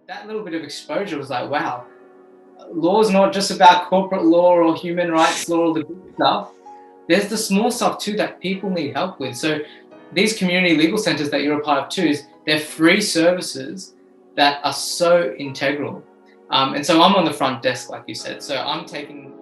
that little bit of exposure was like, wow, law is not just about corporate law or human rights law or the big stuff. There's the small stuff too that people need help with. So these community legal centres that you're a part of too, they're free services that are so integral. And so I'm on the front desk, like you said. So I'm taking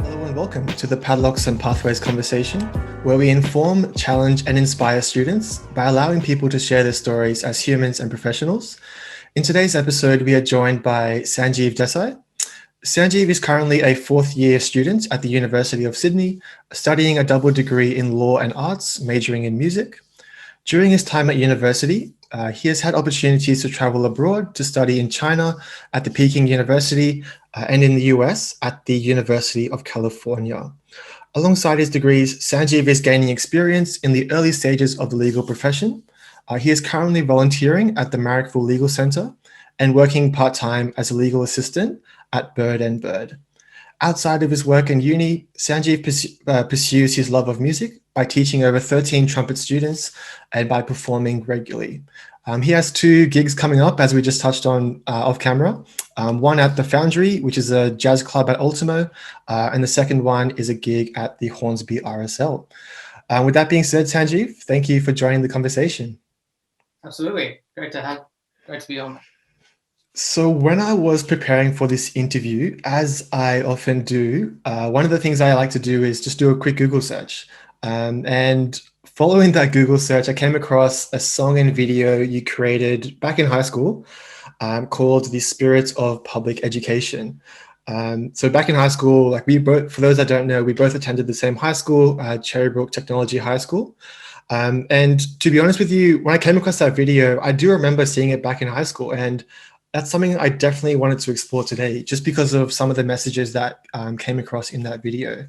Hello and welcome to the Padlocks and Pathways Conversation, where we inform, challenge and inspire students by allowing people to share their stories as humans and professionals. In today's episode, we are joined by Sanjeev Desai. Sanjeev is currently a fourth-year student at the University of Sydney, studying a double degree in law and arts, majoring in music. During his time at university, he has had opportunities to travel abroad to study in China at the Peking University and in the US at the University of California. Alongside his degrees, Sanjeev is gaining experience in the early stages of the legal profession. He is currently volunteering at the Marrickville Legal Centre and working part-time as a legal assistant at Bird & Bird. Outside of his work in uni, Sanjeev pursues his love of music by teaching over 13 trumpet students and by performing regularly. He has two gigs coming up, as we just touched on off camera. One at the Foundry, which is a jazz club at Ultimo, and the second one is a gig at the Hornsby RSL. With that being said, Sanjeev, thank you for joining the conversation. Absolutely. Great to be on. So when I was preparing for this interview, as I often do, one of the things I like to do is just do a quick Google search. And following that Google search, I came across a song and video you created back in high school called The Spirit of Public Education. So back in high school, like we both, for those that don't know, we both attended the same high school, Cherrybrook Technology High School. And to be honest with you, when I came across that video, I do remember seeing it back in high school, and that's something I definitely wanted to explore today, just because of some of the messages that came across in that video.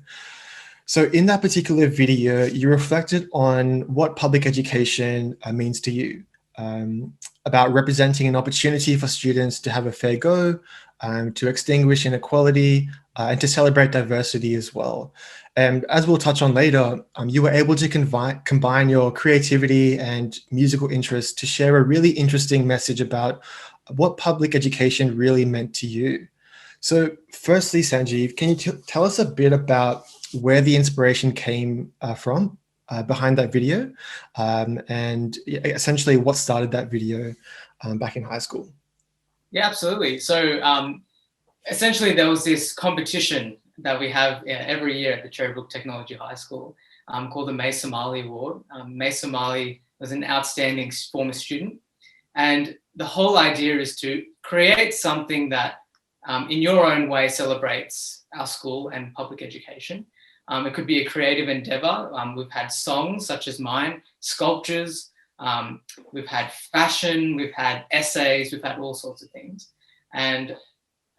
So in that particular video, you reflected on what public education means to you, about representing an opportunity for students to have a fair go, to extinguish inequality, and to celebrate diversity as well. And as we'll touch on later, you were able to combine your creativity and musical interests to share a really interesting message about what public education really meant to you. So firstly, Sanjeev, can you tell us a bit about where the inspiration came from behind that video, and essentially what started that video back in high school? Yeah, absolutely. So essentially there was this competition that we have every year at the Cherrybrook Technology High School called the May Somali Award. May Somali was an outstanding former student. And the whole idea is to create something that in your own way celebrates our school and public education. It could be a creative endeavor. We've had songs such as mine, sculptures, we've had fashion, we've had essays, we've had all sorts of things. And,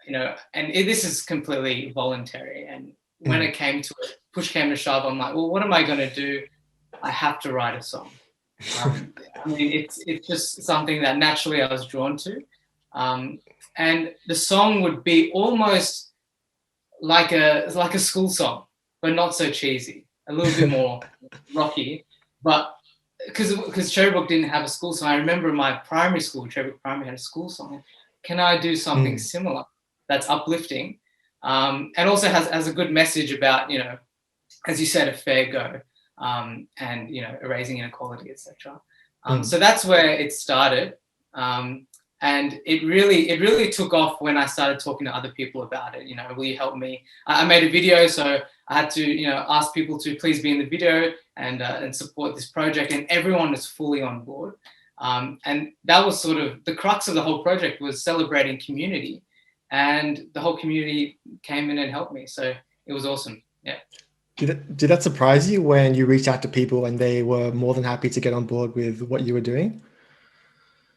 this is completely voluntary. And when it came to it, push came to shove, I'm like, well, what am I going to do? I have to write a song. It's just something that naturally I was drawn to. And the song would be almost like a school song, but not so cheesy, a little bit more rocky. But because Cherrybrook didn't have a school song, I remember my primary school, Cherrybrook Primary, had a school song. Can I do something similar that's uplifting and also has a good message about, as you said, a fair go and, erasing inequality, etc. So that's where it started. And it really took off when I started talking to other people about it. Will you help me? I made a video, so I had to, ask people to please be in the video and support this project, and everyone was fully on board. And that was sort of the crux of the whole project, was celebrating community, and the whole community came in and helped me. So it was awesome. Yeah. Did that surprise you when you reached out to people and they were more than happy to get on board with what you were doing?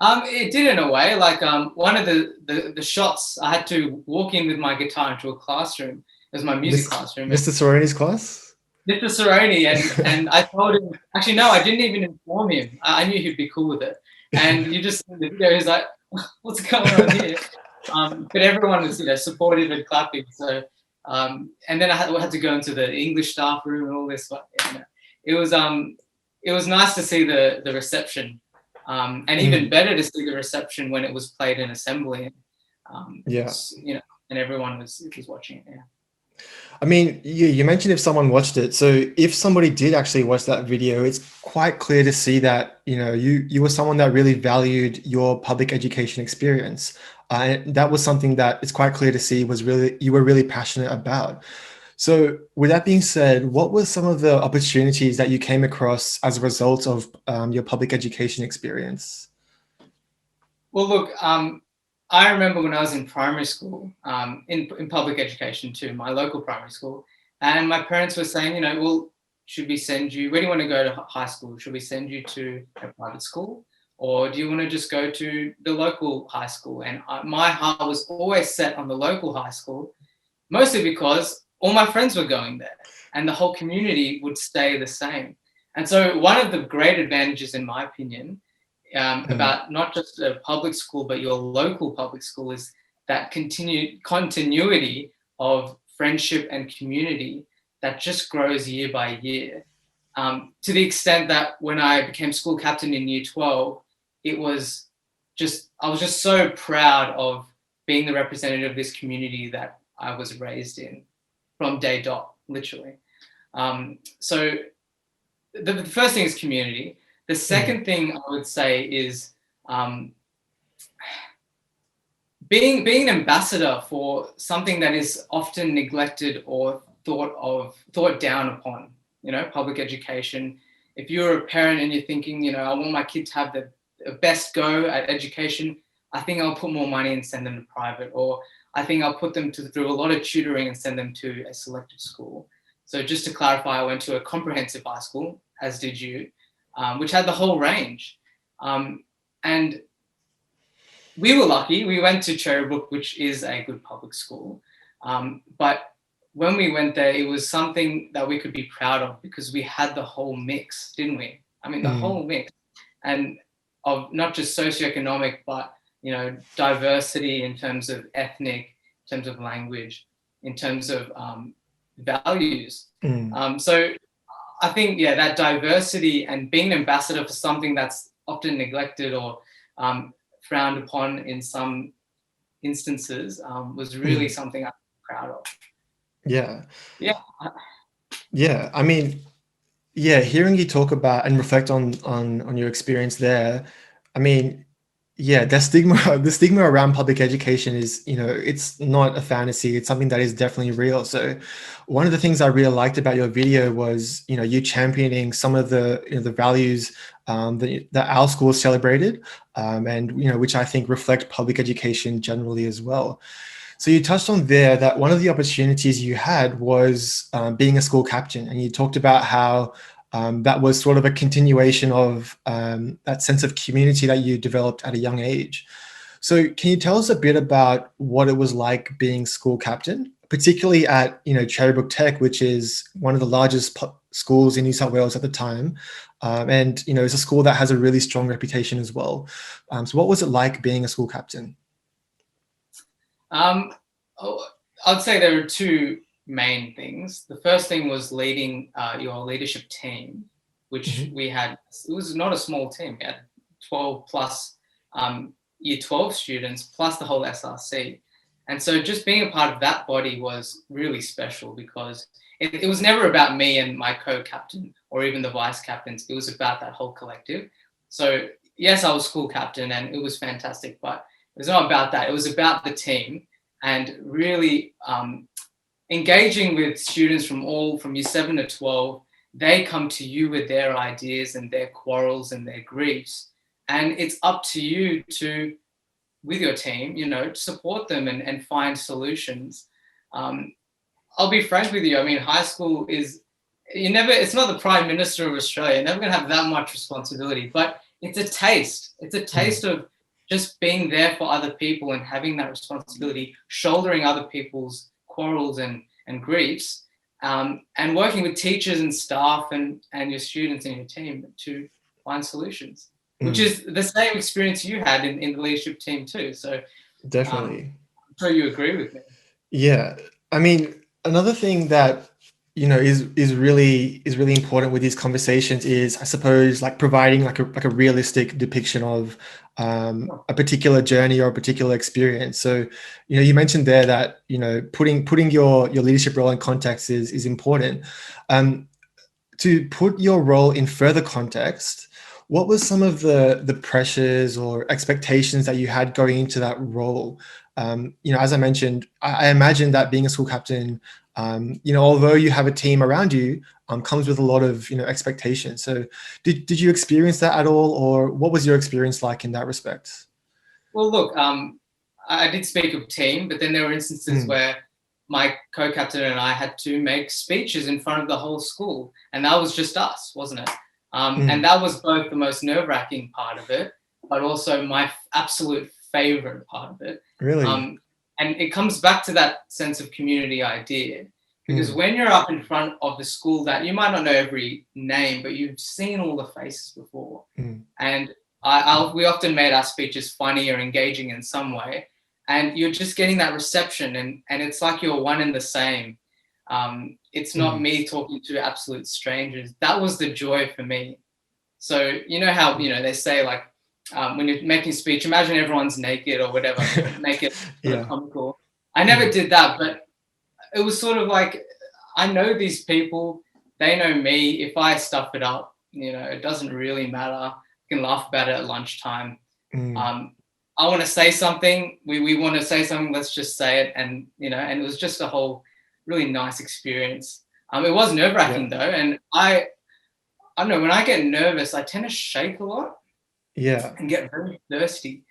It did in a way. Like one of the shots, I had to walk in with my guitar into a classroom. It was my music classroom. Mr. Soroni's class? Mr. Soroni, and I told him, actually, no, I didn't even inform him. I knew he'd be cool with it. And you just see the video, he's like, what's going on here? But everyone was, supportive and clapping. So, and then I had to go into the English staff room and all this. But, it was nice to see the reception, and even better to see the reception when it was played in assembly. Yeah. And everyone was watching it. Yeah. I mean, you mentioned if someone watched it. So if somebody did actually watch that video, it's quite clear to see that, you were someone that really valued your public education experience. And that was something that it's quite clear to see you were really passionate about. So with that being said, what were some of the opportunities that you came across as a result of your public education experience? Well, look, I remember when I was in primary school, in public education too, my local primary school, and my parents were saying, well, should we send you, where do you want to go to high school? Should we send you to a private school? Or do you want to just go to the local high school? And my heart was always set on the local high school, mostly because all my friends were going there and the whole community would stay the same. And so one of the great advantages, in my opinion, about not just a public school, but your local public school is that continuity of friendship and community that just grows year by year. To the extent that when I became school captain in year 12, I was just so proud of being the representative of this community that I was raised in from day dot, literally. So the first thing is community. The second thing I would say is being an ambassador for something that is often neglected or thought down upon, public education. If you're a parent and you're thinking, I want my kid to have the best go at education, I think I'll put more money and send them to private, or I think I'll put them through a lot of tutoring and send them to a selected school. So just to clarify, I went to a comprehensive high school, as did you, which had the whole range. And we were lucky. We went to Cherrybrook, which is a good public school. But when we went there, it was something that we could be proud of because we had the whole mix, didn't we? I mean, the whole mix, and of not just socioeconomic, but, diversity in terms of ethnic, in terms of language, in terms of values. So I think, that diversity and being an ambassador for something that's often neglected or frowned upon in some instances was really something I'm proud of. Yeah. Yeah. Yeah. I mean, hearing you talk about and reflect on your experience there, I mean, the stigma around public education is, it's not a fantasy. It's something that is definitely real. So one of the things I really liked about your video was, you championing some of the, the values that our school celebrated, and, which I think reflect public education generally as well. So you touched on there that one of the opportunities you had was being a school captain, and you talked about how that was sort of a continuation of that sense of community that you developed at a young age. So can you tell us a bit about what it was like being school captain, particularly at Cherrybrook Tech, which is one of the largest schools in New South Wales at the time, and it's a school that has a really strong reputation as well. So what was it like being a school captain? I'd say there are two main things. The first thing was leading your leadership team, which we had. It was not a small team. We had 12 plus year 12 students plus the whole SRC. And so just being a part of that body was really special because it was never about me and my co-captain or even the vice captains. It was about that whole collective. So yes, I was school captain and it was fantastic, but it was not about that. It was about the team and really engaging with students from year 7 to 12. They come to you with their ideas and their quarrels and their griefs. And it's up to you to, with your team, to support them and find solutions. I'll be frank with you. I mean, high school it's not the Prime Minister of Australia. You're never going to have that much responsibility, but it's a taste. It's a taste of just being there for other people and having that responsibility, shouldering other people's quarrels and griefs, and working with teachers and staff and your students and your team to find solutions, which is the same experience you had in the leadership team too. So Definitely. I'm sure you agree with me. Yeah. I mean, another thing that is really important with these conversations is, I suppose, like providing like a realistic depiction of a particular journey or a particular experience. So, you mentioned there that putting your leadership role in context is important. To put your role in further context, what was some of the pressures or expectations that you had going into that role? As I mentioned, I imagine that being a school captain, although you have a team around you, comes with a lot of expectations. So, did you experience that at all, or what was your experience like in that respect? Well, look, I did speak of team, but then there were instances where my co-captain and I had to make speeches in front of the whole school, and that was just us, wasn't it? And that was both the most nerve-wracking part of it, but also my absolute favorite part of it. Really? And it comes back to that sense of community idea, because when you're up in front of the school that you might not know every name, but you've seen all the faces before, and we often made our speeches funny or engaging in some way, and you're just getting that reception, and it's like you're one and the same. It's not me talking to absolute strangers. That was the joy for me. So you know how they say, like, when you're making a speech, imagine everyone's naked or whatever, make it sort of comical. I never did that, but it was sort of like, I know these people, they know me. If I stuff it up, it doesn't really matter. Can laugh about it at lunchtime. I want to say something. We want to say something. Let's just say it. And and it was just a whole really nice experience. It was nerve-wracking though, and I don't know, when I get nervous, I tend to shake a lot. Yeah. And get very thirsty.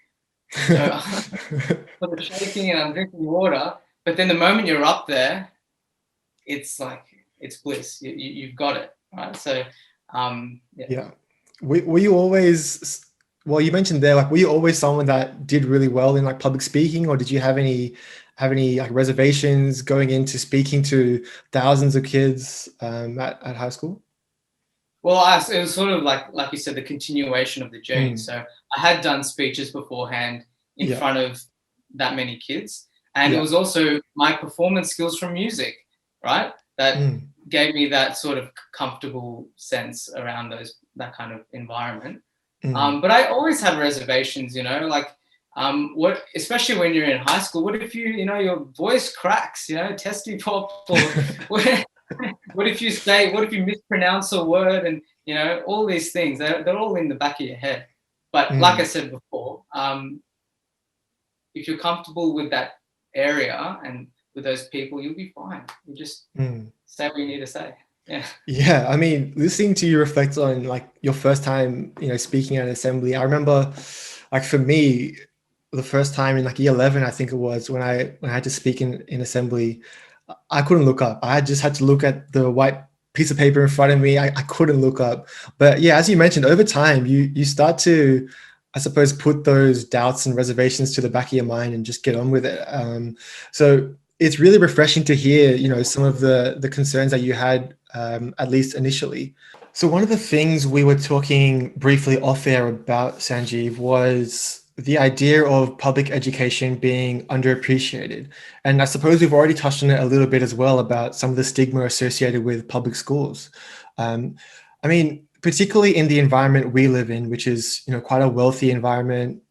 So I'm shaking and I'm drinking water. But then the moment you're up there, it's like it's bliss. You've got it, right? So yeah. Were you always, well, you mentioned there, like, were you always someone that did really well in like public speaking, or did you have any like reservations going into speaking to thousands of kids at high school? Well, it was sort of like you said, the continuation of the journey. So I had done speeches beforehand in front of that many kids, and it was also my performance skills from music, right? That gave me that sort of comfortable sense around that kind of environment. But I always had reservations, like, what, especially when you're in high school, what if your voice cracks, testy pop, or what if you mispronounce a word, and all these things, they're all in the back of your head. But like I said before, if you're comfortable with that area and with those people, you'll be fine. You just say what you need to say. Yeah, I mean, listening to you reflect on like your first time, speaking at an assembly. I remember, like, for me, the first time in like year 11, I think it was, when I had to speak in assembly, I couldn't look up. I just had to look at the white piece of paper in front of me. I couldn't look up. But yeah, as you mentioned, over time, you start to, I suppose, put those doubts and reservations to the back of your mind and just get on with it. So it's really refreshing to hear, some of the concerns that you had, at least initially. So one of the things we were talking briefly off air about, Sanjeev, was the idea of public education being underappreciated. And I suppose we've already touched on it a little bit as well, about some of the stigma associated with public schools. I mean, particularly in the environment we live in, which is, quite a wealthy environment,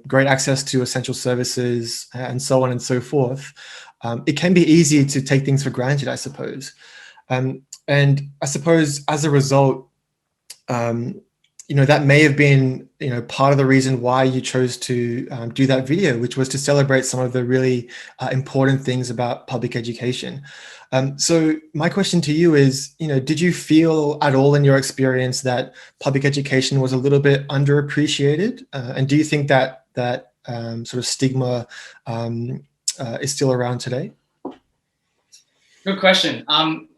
great access to essential services and so on and so forth. It can be easy to take things for granted, I suppose. And I suppose as a result, that may have been, part of the reason why you chose to do that video, which was to celebrate some of the really important things about public education. So my question to you is, did you feel at all in your experience that public education was a little bit underappreciated? And do you think that sort of stigma is still around today? Good question.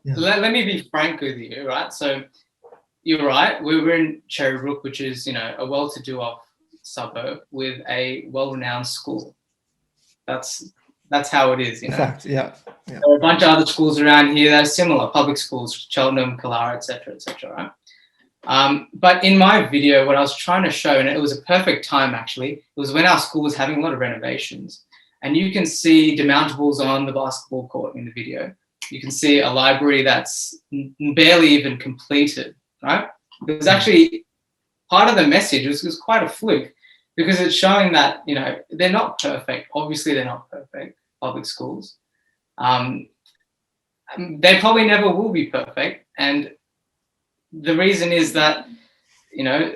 Let me be frank with you, right? So you're right. We're in Cherrybrook, which is, a well-to-do off suburb with a well-renowned school. That's how it is, In fact, yeah. There are a bunch of other schools around here that are similar, public schools, Cheltenham, Killara, etc., right? But in my video, what I was trying to show, and it was a perfect time actually, it was when our school was having a lot of renovations. And you can see demountables on the basketball court in the video. You can see a library that's barely even completed, right? It was actually part of the message. It was quite a fluke because it's showing that, you know, they're not perfect. Obviously, they're not perfect, public schools. They probably never will be perfect. And the reason is that, you know,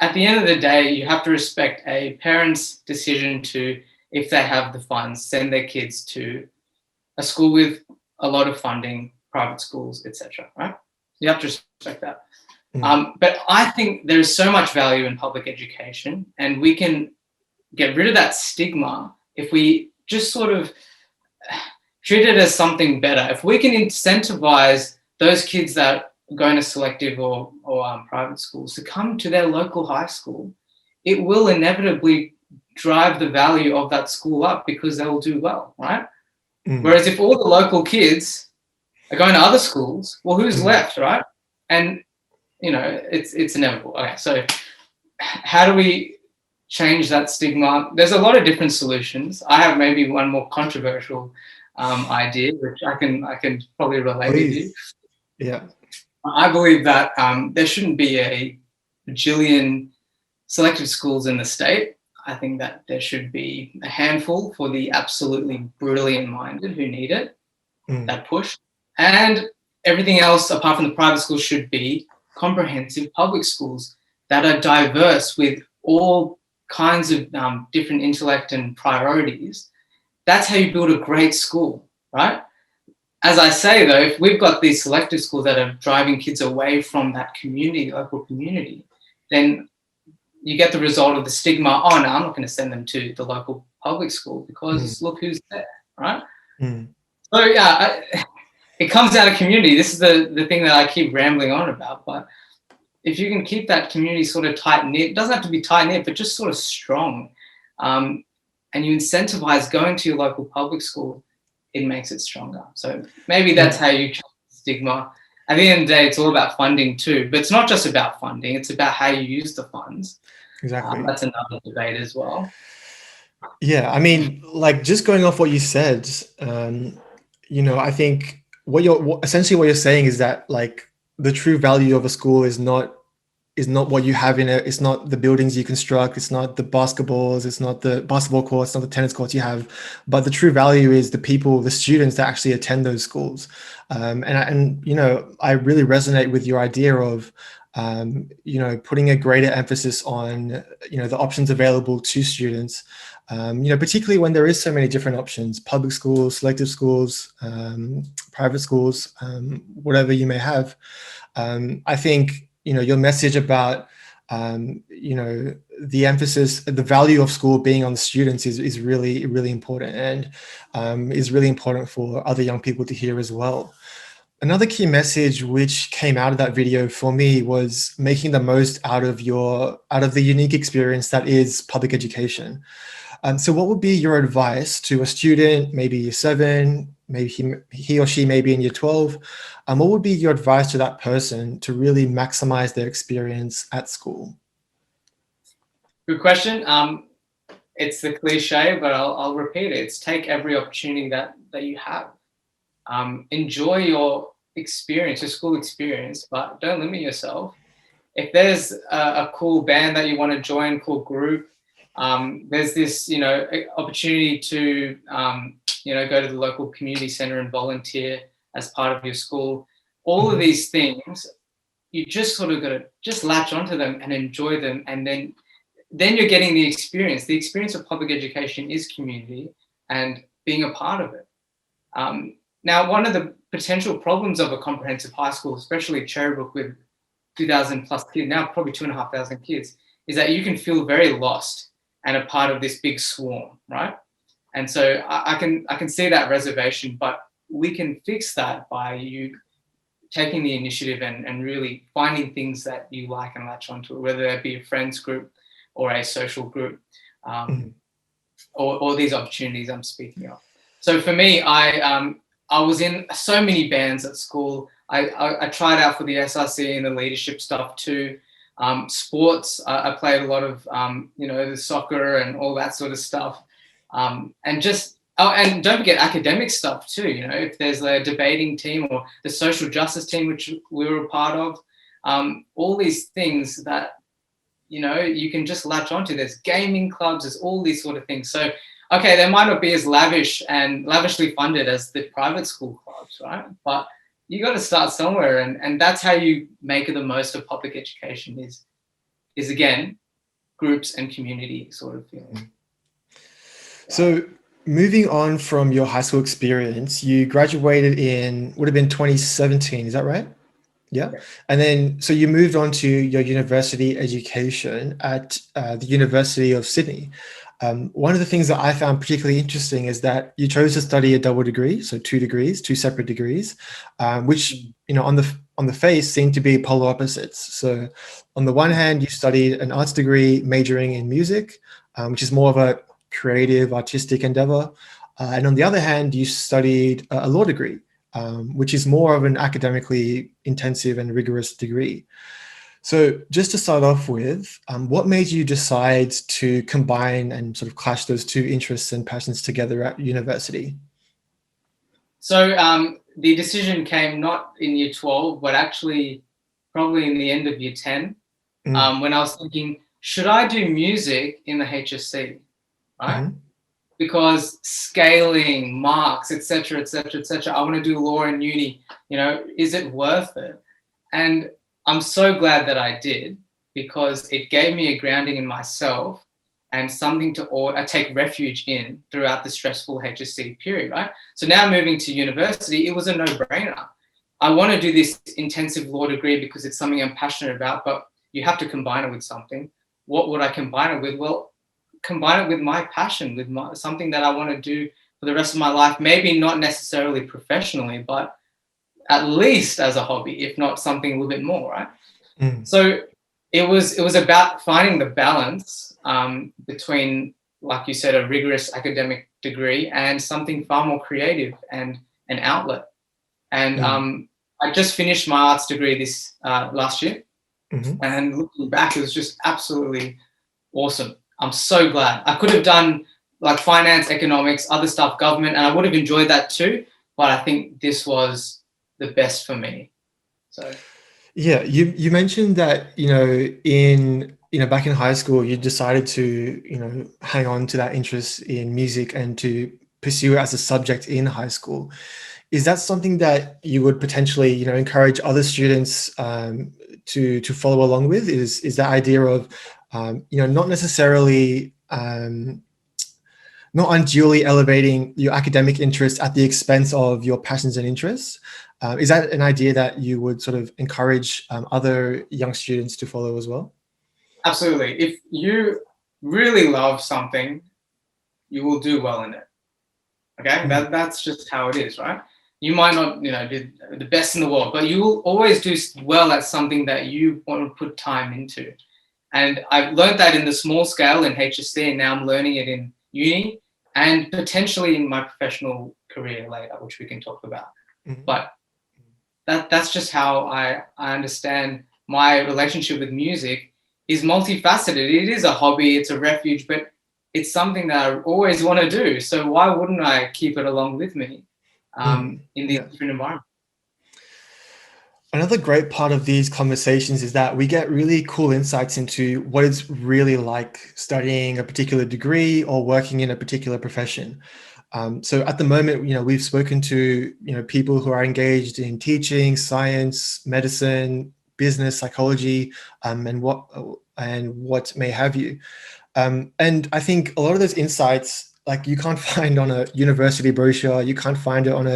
at the end of the day, you have to respect a parent's decision to, if they have the funds, send their kids to a school with a lot of funding, private schools, etc. Right? You have to respect that. But I think there is so much value in public education, and we can get rid of that stigma if we just sort of treat it as something better. If we can incentivize those kids that are going to selective or private schools to come to their local high school, it will inevitably drive the value of that school up because they will do well, right? Whereas if all the local kids are going to other schools, well, who's left, right? And, you know, it's inevitable. Okay, so how do we change that stigma? There's a lot of different solutions. I have maybe one more controversial idea, which I can probably relate with you. Yeah. I believe that there shouldn't be a bajillion selective schools in the state. I think that there should be a handful for the absolutely brilliant-minded who need it, that push. And everything else, apart from the private schools, should be comprehensive public schools that are diverse with all kinds of different intellect and priorities. That's how you build a great school, right? As I say, though, if we've got these selective schools that are driving kids away from that community, local community, then you get the result of the stigma, oh, no, I'm not going to send them to the local public school because look who's there, right? So, yeah, it comes out of community. This is the thing that I keep rambling on about. But if you can keep that community sort of tight-knit, it doesn't have to be tight-knit, but just sort of strong, and you incentivize going to your local public school, it makes it stronger. So maybe that's how you change the stigma. At the end of the day, it's all about funding too, but it's not just about funding. It's about how you use the funds. Exactly. That's another debate as well. Yeah, I mean, like just going off what you said, you know, I think essentially what you're saying is that like the true value of a school is not what you have in it. It's not the buildings you construct. It's not the basketballs. It's not the basketball courts. It's not the tennis courts you have. But the true value is the people, the students that actually attend those schools. And you know, I really resonate with your idea of, you know, putting a greater emphasis on, you know, the options available to students. You know, particularly when there is so many different options: public schools, selective schools, private schools, whatever you may have. I think, you know, your message about, you know, the emphasis, the value of school being on the students is really, really important, and is really important for other young people to hear as well. Another key message which came out of that video for me was making the most out of the unique experience that is public education. So what would be your advice to a student, maybe year 7, maybe he or she may be in year 12? What would be your advice to that person to really maximize their experience at school? Good question. It's the cliche, but I'll repeat it. It's take every opportunity that you have. Enjoy your experience, your school experience, but don't limit yourself. If there's a cool band that you want to join, cool group, there's this, you know, opportunity to, you know, go to the local community center and volunteer as part of your school. All of these things, you just sort of got to just latch onto them and enjoy them, and then you're getting the experience. The experience of public education is community and being a part of it. Now, one of the potential problems of a comprehensive high school, especially Cherrybrook with 2,000 plus kids, now probably 2,500 kids, is that you can feel very lost and a part of this big swarm, right? And so I can see that reservation, but we can fix that by you taking the initiative and really finding things that you like and latch onto, whether that be a friends group or a social group, or these opportunities I'm speaking of. So for me, I was in so many bands at school. I tried out for the SRC and the leadership stuff too. Sports, I played a lot of, the soccer and all that sort of stuff. And don't forget academic stuff too. If there's a debating team or the social justice team, which we were a part of, all these things that, you can just latch onto. There's gaming clubs, there's all these sort of things. So, okay, they might not be as lavish and lavishly funded as the private school clubs, right? But you got to start somewhere, and that's how you make the most of public education is again, groups and community sort of feeling. So moving on from your high school experience, you graduated would have been 2017, is that right? Yeah. And then, so you moved on to your university education at the University of Sydney. One of the things that I found particularly interesting is that you chose to study a double degree, so 2 degrees, 2 separate degrees, which, on the face seemed to be polar opposites. So on the one hand, you studied an arts degree majoring in music, which is more of a creative, artistic endeavor. And on the other hand, you studied a law degree, which is more of an academically intensive and rigorous degree. So just to start off with, what made you decide to combine and sort of clash those two interests and passions together at university? So the decision came not in year 12, but actually probably in the end of year 10, when I was thinking, should I do music in the HSC, right? Mm-hmm. Because scaling, marks, etc., etc., etc. I want to do law in uni. Is it worth it? And I'm so glad that I did, because it gave me a grounding in myself and something to take refuge in throughout the stressful HSC period, right? So now moving to university, it was a no-brainer. I want to do this intensive law degree because it's something I'm passionate about, but you have to combine it with something. What would I combine it with? Well, combine it with my passion, with something that I want to do for the rest of my life. Maybe not necessarily professionally, but at least as a hobby, if not something a little bit more, right? So it was about finding the balance between, like you said, a rigorous academic degree and something far more creative and an outlet. And I just finished my arts degree this last year, and looking back, it was just absolutely awesome. I'm so glad. I could have done like finance, economics, other stuff, government, and I would have enjoyed that too. But I think this was the best for me. So, yeah, you mentioned that back in high school you decided to hang on to that interest in music and to pursue it as a subject in high school. Is that something that you would potentially encourage other students to follow along with? Is that idea of not necessarily not unduly elevating your academic interests at the expense of your passions and interests? Is that an idea that you would sort of encourage other young students to follow as well? Absolutely. If you really love something, you will do well in it. Okay, that's just how it is, right? You might not, be the best in the world, but you will always do well at something that you want to put time into. And I've learned that in the small scale in HSC, and now I'm learning it in uni and potentially in my professional career later, which we can talk about. But that's just how I understand my relationship with music is multifaceted. It is a hobby, it's a refuge, but it's something that I always want to do. So why wouldn't I keep it along with me in these different environments? Another great part of these conversations is that we get really cool insights into what it's really like studying a particular degree or working in a particular profession. So at the moment, we've spoken to, people who are engaged in teaching, science, medicine, business, psychology, and what may have you. And I think a lot of those insights, like, you can't find on a university brochure, you can't find it on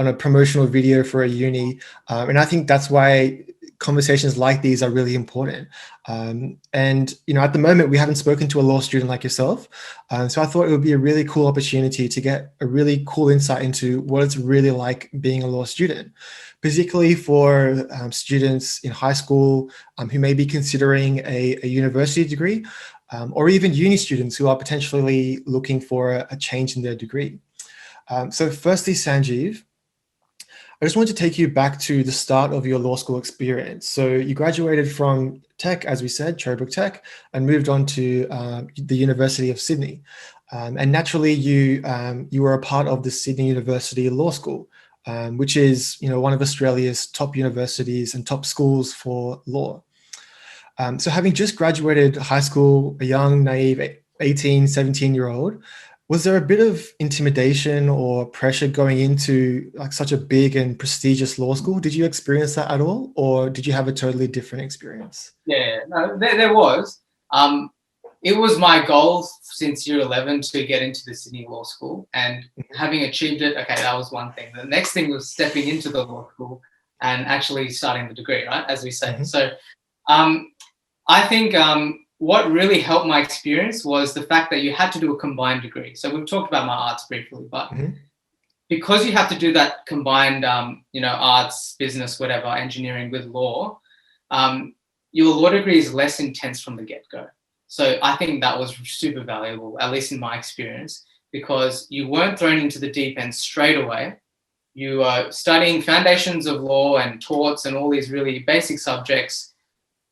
a promotional video for a uni. And I think that's why conversations like these are really important. And, at the moment, we haven't spoken to a law student like yourself. So I thought it would be a really cool opportunity to get a really cool insight into what it's really like being a law student, particularly for students in high school who may be considering a university degree, or even uni students who are potentially looking for a change in their degree. So firstly, Sanjeev, I just want to take you back to the start of your law school experience. So you graduated from Tech, as we said, Cherrybrook Tech, and moved on to the University of Sydney. And naturally, you were a part of the Sydney University Law School, which is one of Australia's top universities and top schools for law. So having just graduated high school, a young, naive 18, 17-year-old, was there a bit of intimidation or pressure going into like such a big and prestigious law school? Did you experience that at all, or did you have a totally different experience? Yeah, no, there was. It was my goal since year 11 to get into the Sydney Law School, and having achieved it, okay, that was one thing. The next thing was stepping into the law school and actually starting the degree, right, as we say. Mm-hmm. So I think what really helped my experience was the fact that you had to do a combined degree. So we've talked about my arts briefly, but because you have to do that combined, arts, business, whatever, engineering with law, your law degree is less intense from the get-go. So I think that was super valuable, at least in my experience, because you weren't thrown into the deep end straight away. You are studying foundations of law and torts and all these really basic subjects,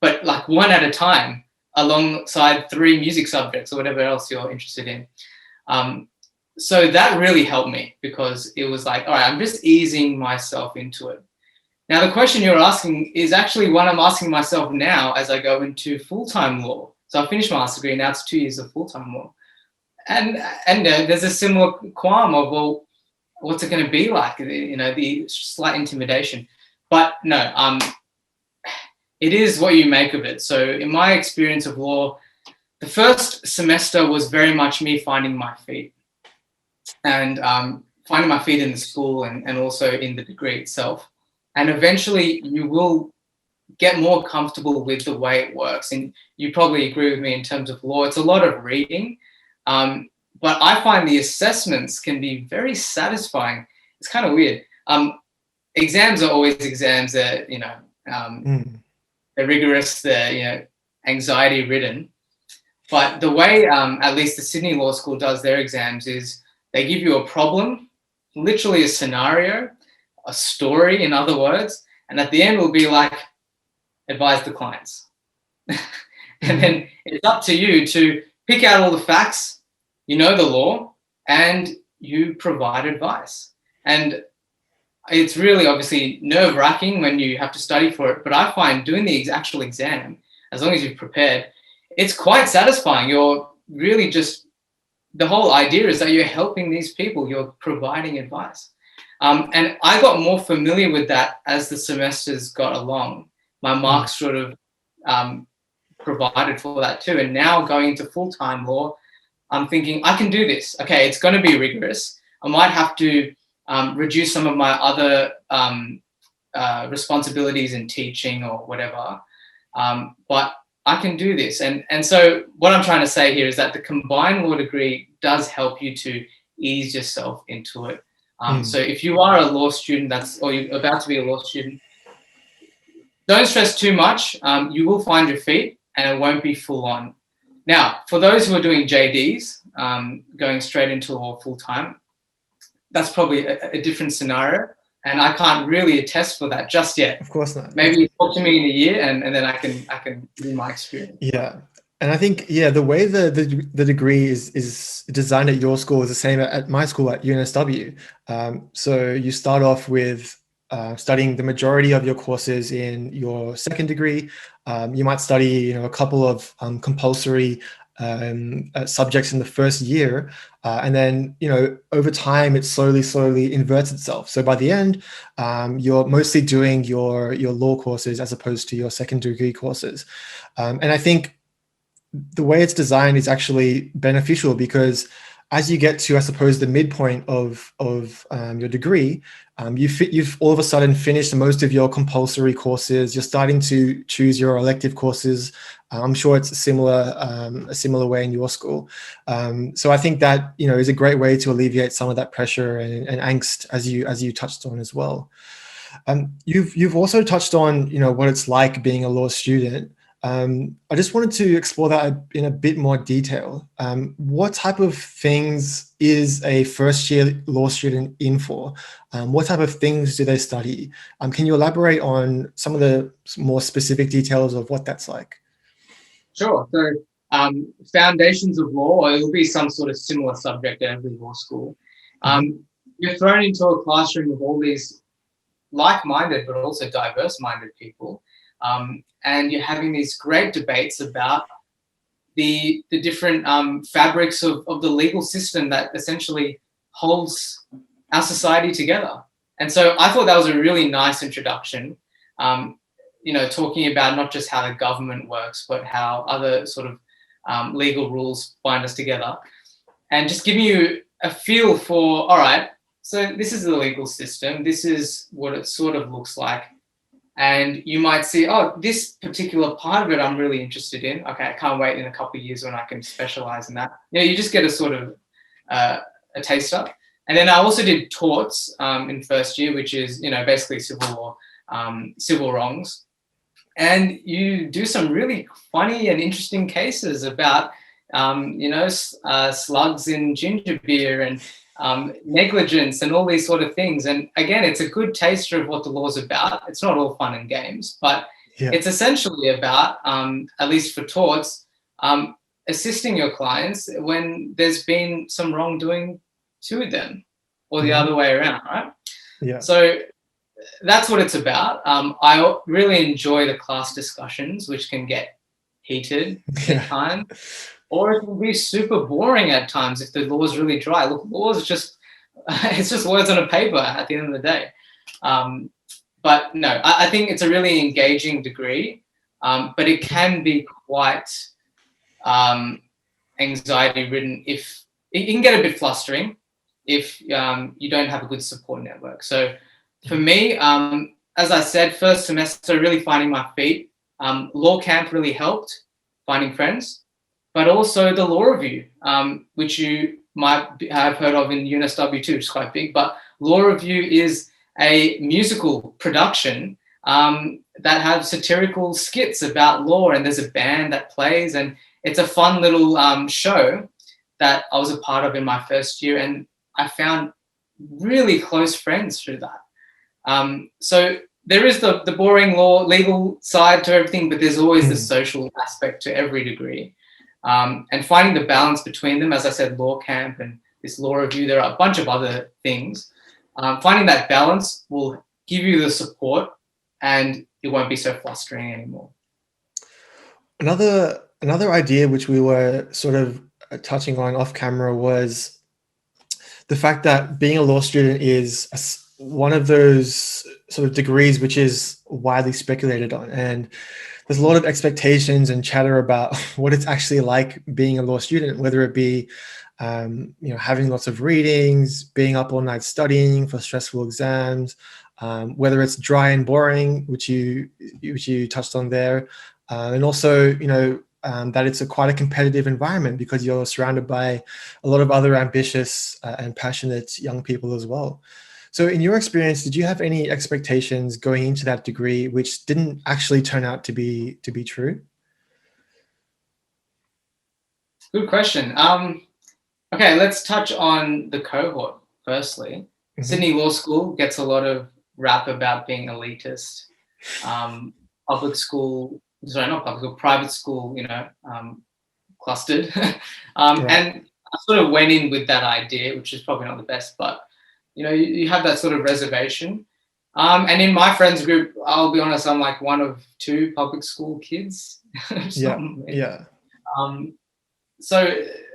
but like one at a time, alongside 3 music subjects or whatever else you're interested in. So that really helped me, because it was like, all right, I'm just easing myself into it. Now, the question you're asking is actually one I'm asking myself now as I go into full-time law. So I finished my master's degree, now it's 2 years of full-time law. And there's a similar qualm of, well, what's it going to be like? The slight intimidation. But no, it is what you make of it. So in my experience of law, the first semester was very much me finding my feet, and finding my feet in the school and also in the degree itself. And eventually you will get more comfortable with the way it works. And you probably agree with me in terms of law. It's a lot of reading, but I find the assessments can be very satisfying. It's kind of weird. Exams are always exams that, they're rigorous, they're, anxiety ridden. But the way at least the Sydney Law School does their exams is they give you a problem, literally a scenario, a story, in other words, and at the end will be like, advise the clients. And then it's up to you to pick out all the facts, the law, and you provide advice. And it's really obviously nerve-wracking when you have to study for it, but I find doing the actual exam, as long as you've prepared, it's quite satisfying. You're really just, the whole idea is that you're helping these people, you're providing advice. And I got more familiar with that as the semesters got along. My marks sort of provided for that too. And now going into full-time law, I'm thinking, I can do this. Okay, it's going to be rigorous. I might have to reduce some of my other responsibilities in teaching or whatever, but I can do this. And so what I'm trying to say here is that the combined law degree does help you to ease yourself into it. So if you are a law student or you're about to be a law student, don't stress too much. You will find your feet and it won't be full on. Now, for those who are doing JDs, going straight into law full time, that's probably a different scenario. And I can't really attest for that just yet. Of course not. Maybe talk to me in a year and then I can do my experience. Yeah. And I think, the way the degree is designed at your school is the same at my school at UNSW. So you start off with studying the majority of your courses in your second degree. You might study, a couple of compulsory subjects in the first year, and then over time it slowly inverts itself. So by the end, you're mostly doing your law courses as opposed to your second degree courses, and I think the way it's designed is actually beneficial, because as you get to, I suppose, the midpoint of your degree, you've all of a sudden finished most of your compulsory courses. You're starting to choose your elective courses. I'm sure it's a similar way in your school. So I think that is a great way to alleviate some of that pressure and angst, as you touched on as well. You've also touched on what it's like being a law student. I just wanted to explore that in a bit more detail. What type of things is a first-year law student in for? What type of things do they study? Can you elaborate on some of the more specific details of what that's like? Sure. So, foundations of law, or it will be some sort of similar subject at every law school. You're thrown into a classroom of all these like-minded but also diverse-minded people, and you're having these great debates about the different fabrics of the legal system that essentially holds our society together. And so I thought that was a really nice introduction, talking about not just how the government works, but how other sort of legal rules bind us together, and just giving you a feel for, all right, so this is the legal system, this is what it sort of looks like. And you might see, oh, this particular part of it I'm really interested in. Okay, I can't wait in a couple of years when I can specialize in that. You just get a sort of a taster. And then I also did torts in first year, which is, basically civil law, civil wrongs. And you do some really funny and interesting cases about, slugs in ginger beer and negligence and all these sort of things. And again, it's a good taster of what the law's about. It's not all fun and games, but it's essentially about, at least for torts, assisting your clients when there's been some wrongdoing to them, or the other way around, right? Yeah. So that's what it's about. I really enjoy the class discussions, which can get heated at times. Or it can be super boring at times if the law is really dry. Look, law is just, it's just words on a paper at the end of the day. But no, I think it's a really engaging degree, but it can be quite anxiety-ridden if, it can get a bit flustering if you don't have a good support network. So for me, as I said, first semester, really finding my feet. Law camp really helped, finding friends. But also the law review, which you might have heard of in UNSW too, which is quite big. But law review is a musical production that have satirical skits about law, and there's a band that plays, and it's a fun little show that I was a part of in my first year, and I found really close friends through that. So there is the boring law, legal side to everything, but there's always the social aspect to every degree. And finding the balance between them, as I said, law camp and this law review, there are a bunch of other things. Finding that balance will give you the support and it won't be so flustering anymore. Another idea which we were sort of touching on off camera was the fact that being a law student is one of those sort of degrees which is widely speculated on, and there's a lot of expectations and chatter about what it's actually like being a law student, whether it be having lots of readings, being up all night studying for stressful exams, whether it's dry and boring, which you touched on there, and also that it's quite a competitive environment because you're surrounded by a lot of other ambitious and passionate young people as well. So in your experience, did you have any expectations going into that degree which didn't actually turn out to be true? Good question. Okay, let's touch on the cohort firstly. Sydney Law School gets a lot of rap about being elitist. Private school, clustered. And I sort of went in with that idea, which is probably not the best, but you have that sort of reservation. And in my friends group, I'll be honest, I'm like one of two public school kids. So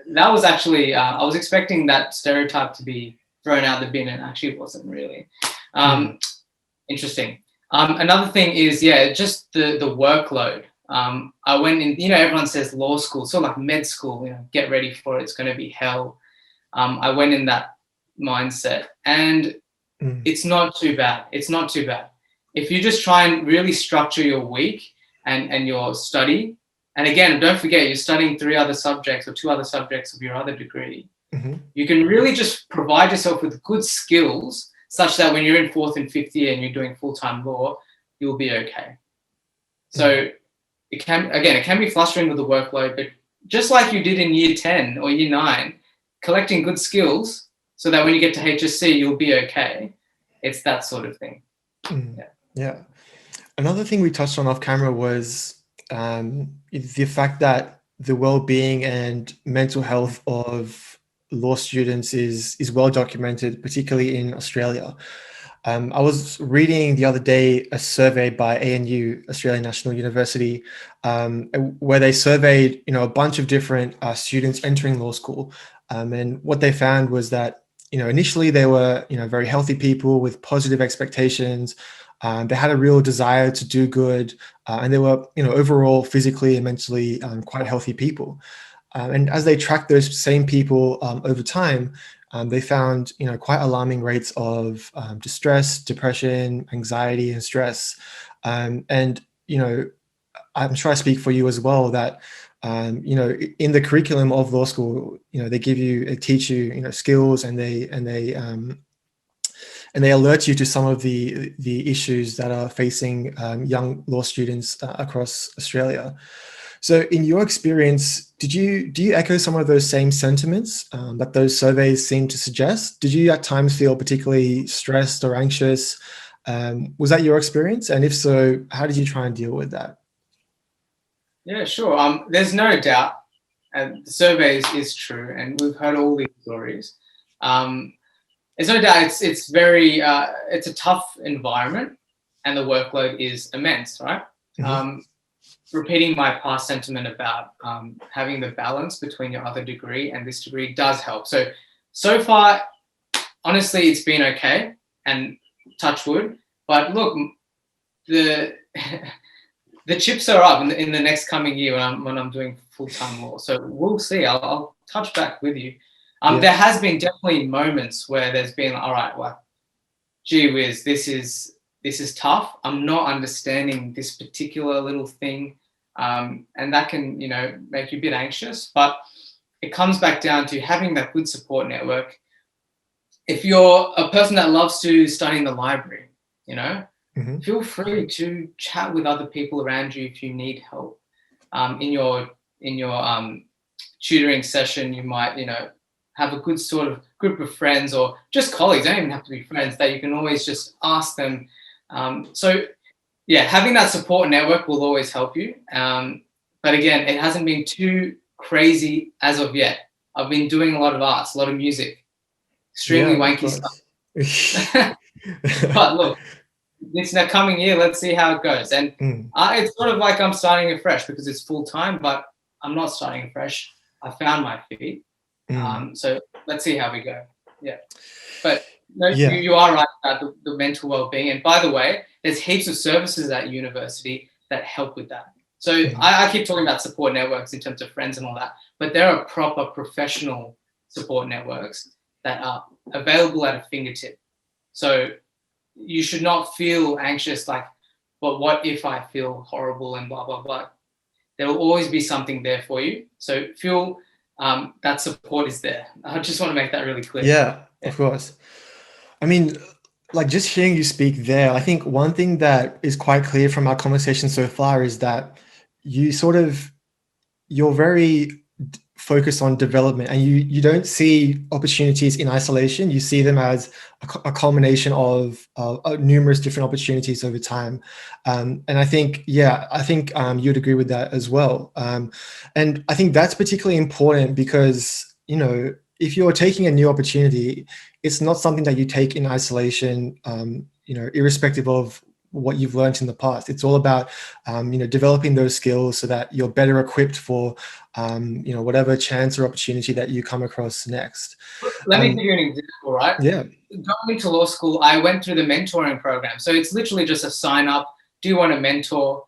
that was actually, I was expecting that stereotype to be thrown out the bin, and actually wasn't really. Interesting. Another thing is, just the workload. I went in, everyone says law school, sort of like med school, get ready for it, it's going to be hell. I went in that mindset, and it's not too bad. It's not too bad. If you just try and really structure your week and your study, and again, don't forget, you're studying 3 other subjects or 2 other subjects of your other degree, you can really just provide yourself with good skills such that when you're in 4th and 5th year and you're doing full-time law, you'll be okay. So it can be frustrating with the workload, but just like you did in year 10 or year 9, collecting good skills so that when you get to HSC, you'll be okay. It's that sort of thing. Yeah. Another thing we touched on off camera was the fact that the well-being and mental health of law students is well documented, particularly in Australia. I was reading the other day a survey by ANU, Australian National University, where they surveyed, a bunch of different students entering law school, and what they found was that, initially they were, very healthy people with positive expectations. They had a real desire to do good, and they were, overall physically and mentally quite healthy people. And as they tracked those same people over time, they found, quite alarming rates of distress, depression, anxiety, and stress. And, I'm sure I speak for you as well that, in the curriculum of law school, they teach you, skills, and they alert you to some of the issues that are facing young law students across Australia. So in your experience, do you echo some of those same sentiments that those surveys seem to suggest? Did you at times feel particularly stressed or anxious? Was that your experience? And if so, how did you try and deal with that? Yeah, sure. There's no doubt, and the surveys is true, and we've heard all these stories. There's no doubt it's very it's a tough environment, and the workload is immense, right? Mm-hmm. Repeating my past sentiment about having the balance between your other degree and this degree does help. So far, honestly, it's been okay, and touch wood. But look, the chips are up in the next coming year when I'm doing full-time law. So we'll see. I'll touch back with you. There has been definitely moments where there's been, all right, well, gee whiz, this is tough. I'm not understanding this particular little thing. And that can, make you a bit anxious, but it comes back down to having that good support network. If you're a person that loves to study in the library, mm-hmm. feel free to chat with other people around you if you need help. In your tutoring session, you might, have a good sort of group of friends or just colleagues, they don't even have to be friends, that you can always just ask them. Having that support network will always help you. But again, it hasn't been too crazy as of yet. I've been doing a lot of arts, a lot of music, extremely wanky stuff. But look, this coming year, let's see how it goes. And it's sort of like I'm starting afresh because it's full time, but I'm not starting afresh. I found my feet. So let's see how we go. Yeah. But you are right about the mental well-being. And by the way, there's heaps of services at university that help with that. So I keep talking about support networks in terms of friends and all that, but there are proper professional support networks that are available at a fingertip. So you should not feel anxious like, but what if I feel horrible and blah, blah, blah. There will always be something there for you. So feel that support is there. I just want to make that really clear. Yeah, of course. I mean, like just hearing you speak there, I think one thing that is quite clear from our conversation so far is that you're very focused on development, and you don't see opportunities in isolation. You see them as a culmination of numerous different opportunities over time. And I think you'd agree with that as well. And I think that's particularly important because, if you're taking a new opportunity, it's not something that you take in isolation, irrespective of what you've learned in the past. It's all about, developing those skills so that you're better equipped for, whatever chance or opportunity that you come across next. Let me give you an example, right? Yeah. Going into law school, I went through the mentoring program. So it's literally just a sign up. Do you want to mentor?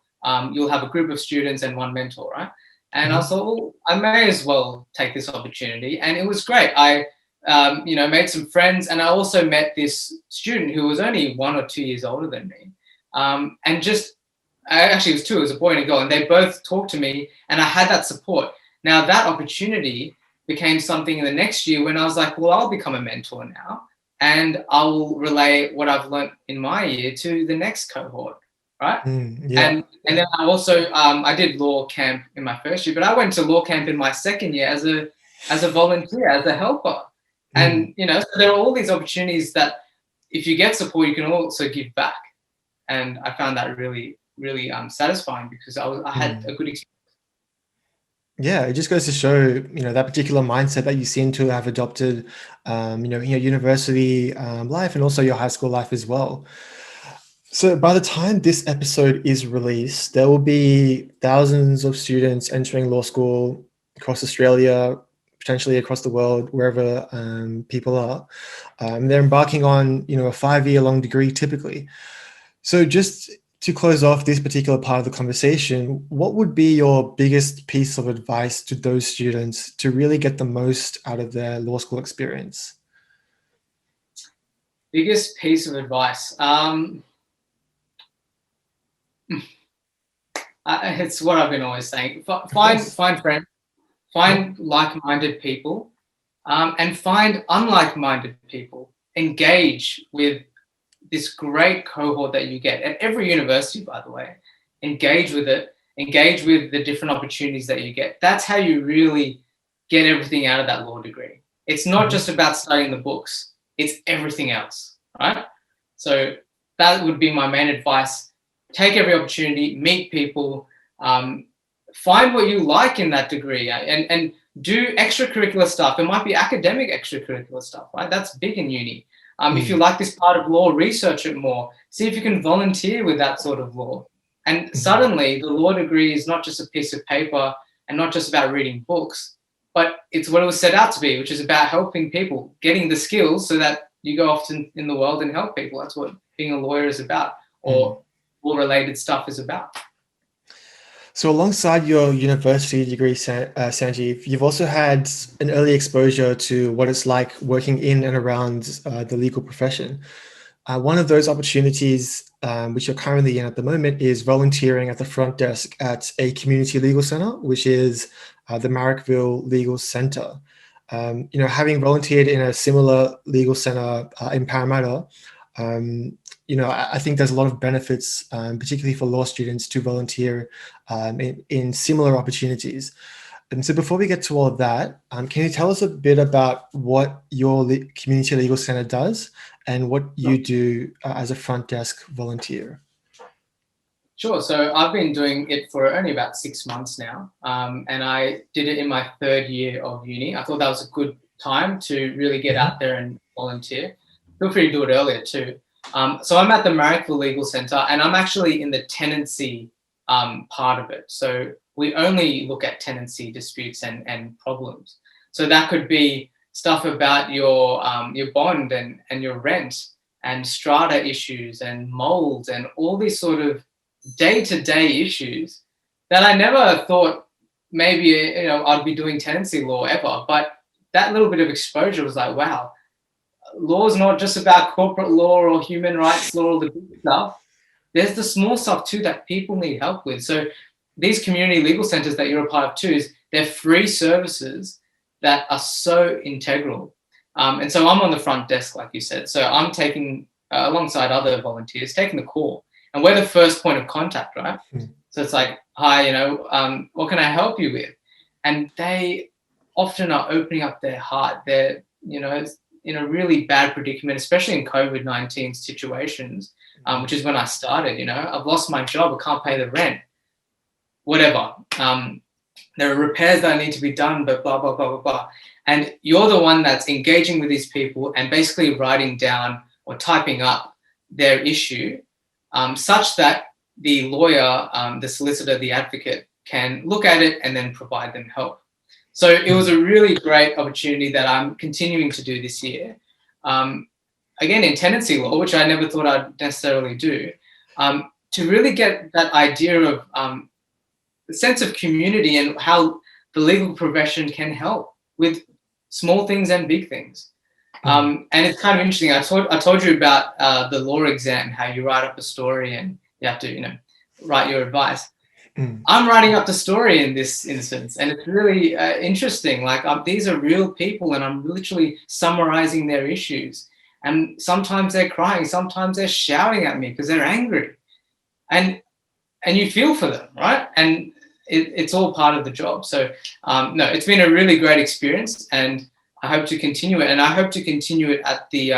You'll have a group of students and one mentor, right? And I thought, well, I may as well take this opportunity. And it was great. I made some friends, and I also met this student who was only 1 or 2 years older than me. Actually it was 2, it was a boy and a girl, and they both talked to me, and I had that support. Now that opportunity became something in the next year when I was like, well, I'll become a mentor now, and I will relay what I've learned in my year to the next cohort. right? Yeah. And then I also I did law camp in my first year, but I went to law camp in my second year as a volunteer, as a helper. And so there are all these opportunities that if you get support, you can also give back. And I found that really, really satisfying because I had a good experience. Yeah, it just goes to show, that particular mindset that you seem to have adopted, in your university life and also your high school life as well. So by the time this episode is released, there will be thousands of students entering law school across Australia, potentially across the world, wherever people are. They're embarking on, a 5-year-long degree typically. So just to close off this particular part of the conversation, what would be your biggest piece of advice to those students to really get the most out of their law school experience? Biggest piece of advice. It's what I've been always saying. Find friends, find like-minded people, and find unlike-minded people. Engage with this great cohort that you get at every university, by the way. Engage with it. Engage with the different opportunities that you get. That's how you really get everything out of that law degree. It's not just about studying the books. It's everything else, right? So that would be my main advice. Take every opportunity, meet people, find what you like in that degree, and do extracurricular stuff. It might be academic extracurricular stuff, right? That's big in uni. If you like this part of law, research it more. See if you can volunteer with that sort of law. And suddenly the law degree is not just a piece of paper and not just about reading books, but it's what it was set out to be, which is about helping people, getting the skills so that you go off in the world and help people. That's what being a lawyer is about, or law-related stuff is about. So alongside your university degree, Sanjeev, you've also had an early exposure to what it's like working in and around the legal profession. One of those opportunities, which you're currently in at the moment, is volunteering at the front desk at a community legal centre, which is the Marrickville Legal Centre. Having volunteered in a similar legal centre in Parramatta, I think there's a lot of benefits, particularly for law students, to volunteer in similar opportunities. And so before we get to all of that, can you tell us a bit about what your community legal centre does and what you do as a front desk volunteer? Sure. So I've been doing it for only about 6 months now, and I did it in my 3rd year of uni. I thought that was a good time to really get out there and volunteer. Feel free to do it earlier too. So I'm at the Marrickville Legal Centre, and I'm actually in the tenancy part of it. So we only look at tenancy disputes and problems. So that could be stuff about your bond and your rent and strata issues and mold and all these sort of day-to-day issues that I never thought maybe I'd be doing tenancy law ever. But that little bit of exposure was like, wow, law is not just about corporate law or human rights law or the big stuff. There's the small stuff too that people need help with. So these community legal centres that you're a part of too, they're free services that are so integral. And so I'm on the front desk, like you said. So I'm taking, alongside other volunteers, taking the call. And we're the first point of contact, right? So it's like, hi, what can I help you with? And they often are opening up their heart. They're, in a really bad predicament, especially in COVID-19 situations, which is when I started. I've lost my job, I can't pay the rent, whatever. There are repairs that need to be done, but blah, blah, blah, blah, blah. And you're the one that's engaging with these people and basically writing down or typing up their issue, such that the lawyer, the solicitor, the advocate can look at it and then provide them help. So it was a really great opportunity that I'm continuing to do this year. Again, in tenancy law, which I never thought I'd necessarily do, to really get that idea of the sense of community and how the legal profession can help with small things and big things. And it's kind of interesting. I told you about the law exam, how you write up a story and you have to, write your advice. I'm writing up the story in this instance, and it's really interesting. Like these are real people, and I'm literally summarizing their issues. And sometimes they're crying, sometimes they're shouting at me because they're angry. and you feel for them, right? And it's all part of the job. So no, it's been a really great experience, and I hope to continue it. And I hope to continue it at the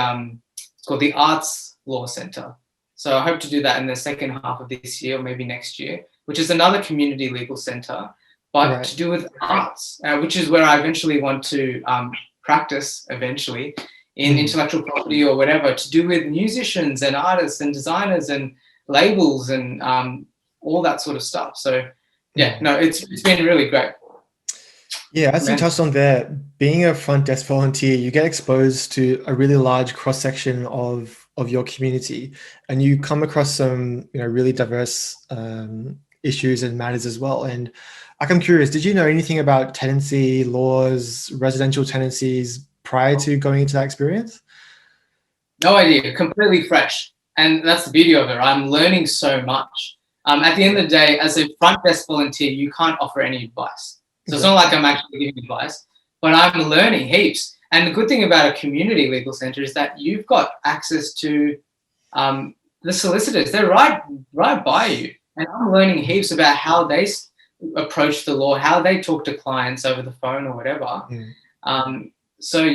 it's called the Arts Law Centre. So I hope to do that in the second half of this year, or maybe next year, which is another community legal centre, but to do with arts, which is where I eventually want to practice eventually in intellectual property or whatever, to do with musicians and artists and designers and labels and all that sort of stuff. So yeah, no, it's been really great. Yeah, as you touched on there, being a front desk volunteer, you get exposed to a really large cross section of your community, and you come across some really diverse issues and matters as well. And I'm curious, did you know anything about tenancy laws, residential tenancies prior to going into that experience? No idea, completely fresh. And that's the beauty of it. I'm learning so much. At the end of the day, as a front desk volunteer, you can't offer any advice. So it's not like I'm actually giving advice, but I'm learning heaps. And the good thing about a community legal centre is that you've got access to the solicitors. They're right by you. And I'm learning heaps about how they approach the law, how they talk to clients over the phone or whatever. So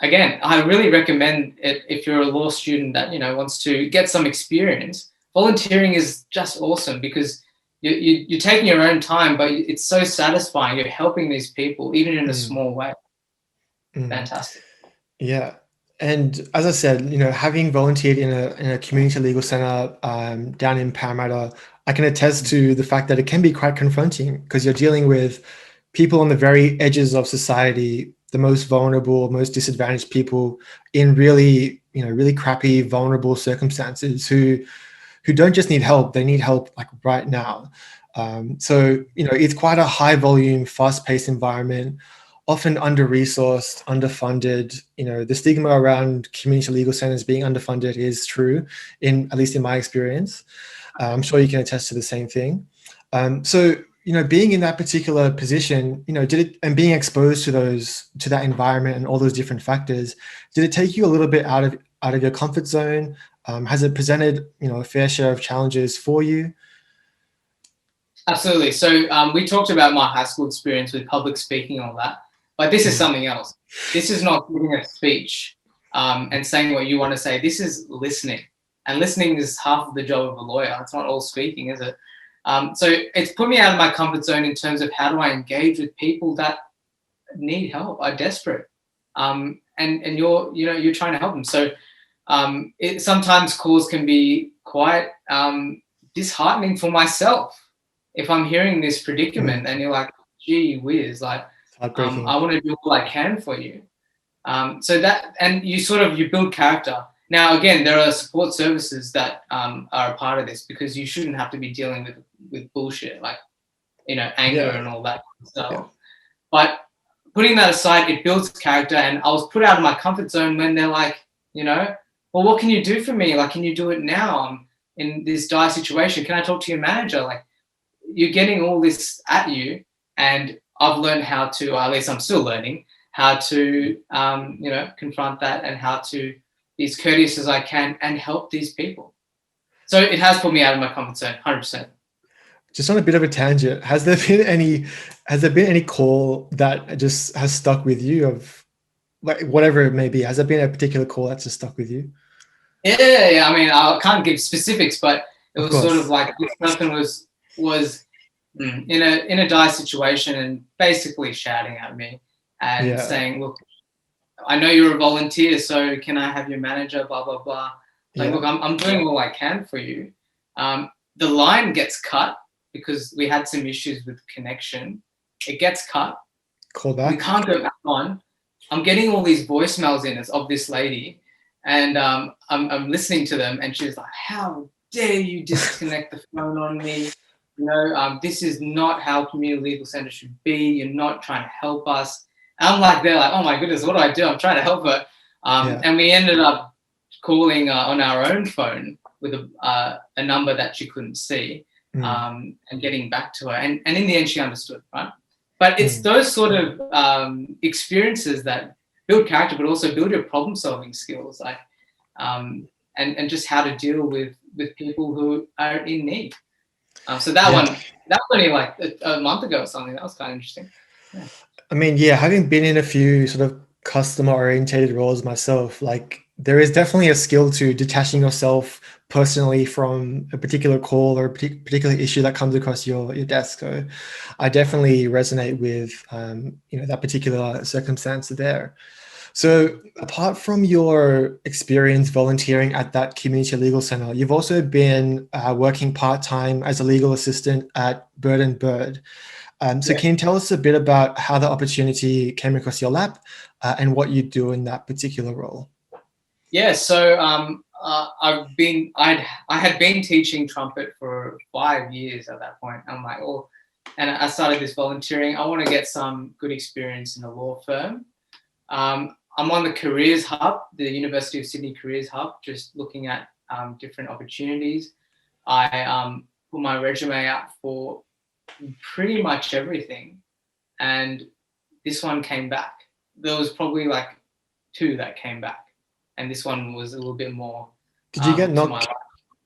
again, I really recommend it if you're a law student that wants to get some experience. Volunteering is just awesome because you're taking your own time, but it's so satisfying. You're helping these people, even in a small way. Fantastic. Yeah. And as I said, having volunteered in a community legal centre down in Parramatta, I can attest to the fact that it can be quite confronting because you're dealing with people on the very edges of society, the most vulnerable, most disadvantaged people in really crappy, vulnerable circumstances who don't just need help, they need help like right now. So it's quite a high volume, fast-paced environment, often under-resourced, underfunded. The stigma around community legal centers being underfunded is true, at least in my experience. I'm sure you can attest to the same thing. So being in that particular position, and being exposed to that environment and all those different factors, did it take you a little bit out of your comfort zone? Has it presented, a fair share of challenges for you? Absolutely. So we talked about my high school experience with public speaking and all that, but this is something else. This is not giving a speech and saying what you want to say. This is listening, and listening is half of the job of a lawyer. It's not all speaking, is it? So it's put me out of my comfort zone in terms of how do I engage with people that need help, are desperate, and you're trying to help them. So sometimes calls can be quite disheartening for myself if I'm hearing this predicament and you're like, gee whiz, like I want to do all I can for you. So that, and you build character. Now, again, there are support services that are a part of this because you shouldn't have to be dealing with bullshit like, anger and all that stuff. Yeah. But putting that aside, it builds character. And I was put out of my comfort zone when they're like, well, what can you do for me? Like, can you do it now? I'm in this dire situation. Can I talk to your manager? Like, you're getting all this at you. And I've learned how to, or at least I'm still learning, how to, confront that and how to be as courteous as I can and help these people. So it has put me out of my comfort zone, 100%. Just on a bit of a tangent, has there been any call that just has stuck with you, of like whatever it may be? Has there been a particular call that's just stuck with you? Yeah. I mean, I can't give specifics, but it was sort of like this person was in a dire situation and basically shouting at me and saying, look, I know you're a volunteer, so can I have your manager, blah, blah, blah. Like, look, I'm doing all I can for you. The line gets cut because we had some issues with connection. It gets cut. Call back. We can't go back on. I'm getting all these voicemails in of this lady, and I'm listening to them, and she's like, how dare you disconnect the phone on me? This is not how community legal centre should be. You're not trying to help us. And I'm like, they're like, oh my goodness, what do I do? I'm trying to help her. And we ended up calling on our own phone with a number that she couldn't see and getting back to her. And in the end, she understood, right? But it's those sort of experiences that build character, but also build your problem-solving skills, like and just how to deal with with people who are in need. So that Yeah. one, that was only like a month ago or something. That was kind of interesting. Yeah. I mean, yeah, having been in a few sort of customer orientated roles myself, like there is definitely a skill to detaching yourself personally from a particular call or a particular issue that comes across your desk. So I definitely resonate with that particular circumstance there. So apart from your experience volunteering at that community legal center, you've also been working part-time as a legal assistant at Bird and Bird. So Yeah. can you tell us a bit about how the opportunity came across your lap and what you do in that particular role? Yeah, so I had been teaching trumpet for 5 years at that point. I'm like, oh, and I started this volunteering. I want to get some good experience in a law firm. I'm on the Careers Hub, the University of Sydney Careers Hub, just looking at different opportunities. I put my resume out for pretty much everything, and this one came back. There was probably like 2 that came back, and this one was a little bit more Did you get to my knocked? life.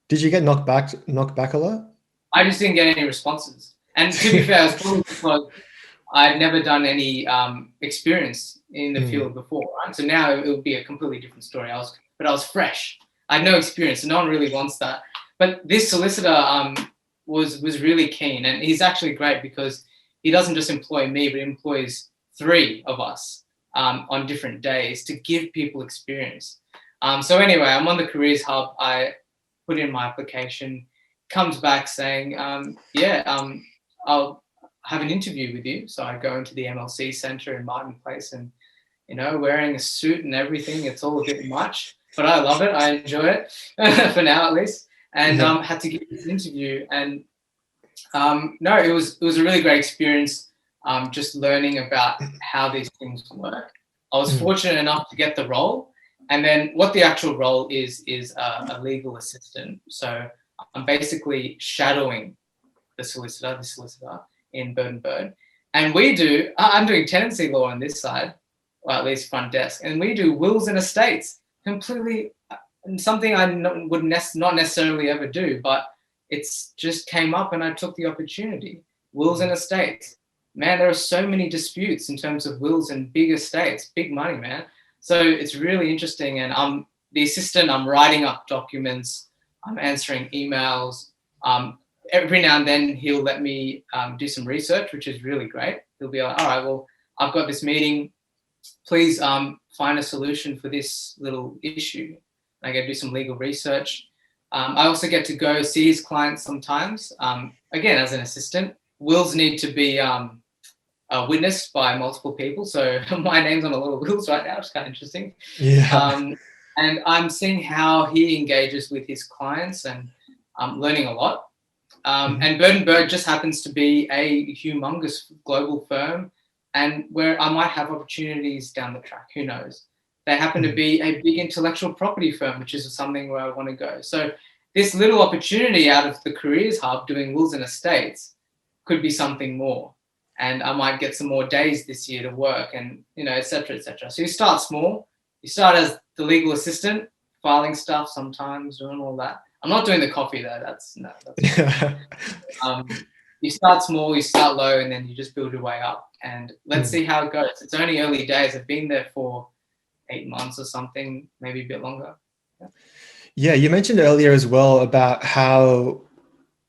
Did you get knocked back a lot? I just didn't get any responses, and to be fair, it's probably because I'd never done any experience in the field before, right? So now it would be a completely different story. I was fresh. I had no experience, so no one really wants that. But this solicitor was really keen, and he's actually great because he doesn't just employ me, but he employs 3 of us on different days to give people experience. So anyway, I'm on the Careers Hub. I put in my application, comes back saying, I'll have an interview with you. So I go into the MLC Centre in Martin Place and, wearing a suit and everything. It's all a bit much, but I love it. I enjoy it for now, at least. And had to give this interview. And no, it was a really great experience. Just learning about how these things work. I was fortunate enough to get the role. And then what the actual role is a legal assistant. So I'm basically shadowing the solicitor in Bird and Bird. And I'm doing tenancy law on this side, or at least front desk, and we do wills and estates, completely something I would not necessarily ever do, but it's just came up and I took the opportunity. Wills and estates. Man, there are so many disputes in terms of wills and big estates, big money, man. So it's really interesting. And I'm the assistant, I'm writing up documents, I'm answering emails. Every now and then he'll let me do some research, which is really great. He'll be like, all right, well, I've got this meeting. Please find a solution for this little issue. I get to do some legal research. I also get to go see his clients sometimes. Again, as an assistant, wills need to be witnessed by multiple people. So my name's on a lot of wills right now. It's kind of interesting. Yeah. And I'm seeing how he engages with his clients, and I'm learning a lot. And Bird and Bird just happens to be a humongous global firm, and where I might have opportunities down the track. Who knows? They happen to be a big intellectual property firm, which is something where I want to go. So this little opportunity out of the Careers Hub doing wills and estates could be something more. And I might get some more days this year to work, and, et cetera, et cetera. So you start small. You start as the legal assistant, filing stuff sometimes, doing all that. I'm not doing the coffee though. That's you start small, you start low, and then you just build your way up. And let's see how it goes. It's only early days. I've been there for 8 months or something, maybe a bit longer. Yeah, you mentioned earlier as well about how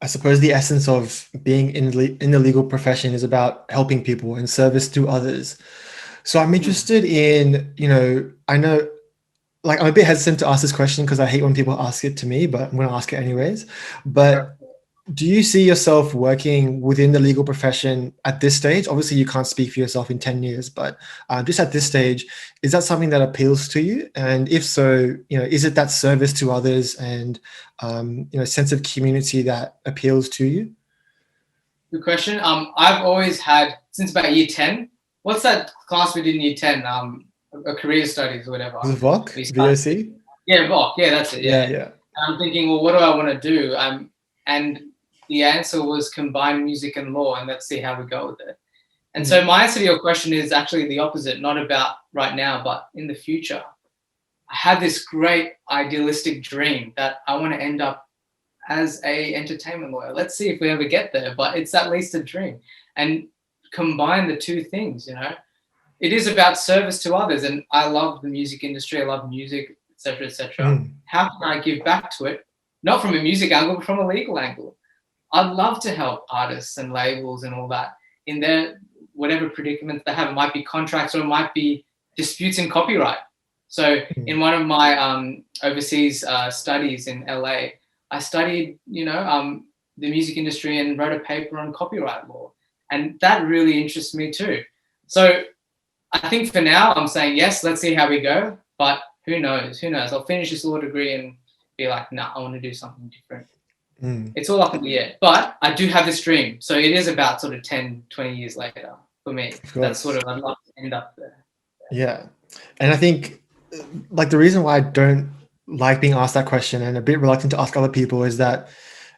I suppose the essence of being in the legal profession is about helping people and service to others. So I'm interested in, I know, like, I'm a bit hesitant to ask this question because I hate when people ask it to me, but I'm going to ask it anyways. But do you see yourself working within the legal profession at this stage? Obviously, you can't speak for yourself in 10 years, but just at this stage, is that something that appeals to you? And if so, is it that service to others and, sense of community that appeals to you? Good question. I've always had, since about year 10, what's that class we did in year 10? Career studies or whatever. VOC? VOC? Yeah, VOC. Yeah, that's it. Yeah. Yeah. I'm thinking, well, what do I want to do? And the answer was combine music and law, and let's see how we go with it. And so my answer to your question is actually the opposite, not about right now, but in the future. I have this great idealistic dream that I want to end up as a entertainment lawyer. Let's see if we ever get there, but it's at least a dream. And combine the two things, it is about service to others. And I love the music industry. I love music, etc., etc. How can I give back to it? Not from a music angle, but from a legal angle. I'd love to help artists and labels and all that in their whatever predicaments they have. It might be contracts or it might be disputes in copyright. So in one of my overseas studies in LA, I studied, the music industry and wrote a paper on copyright law. And that really interests me too. So I think for now I'm saying, yes, let's see how we go. But who knows? I'll finish this law degree and be like, nah, I want to do something different. It's all up in the air. But I do have this dream. So it is about sort of 10, 20 years later for me. That's sort of, I'd love to end up there. Yeah. And I think like the reason why I don't like being asked that question and a bit reluctant to ask other people is that,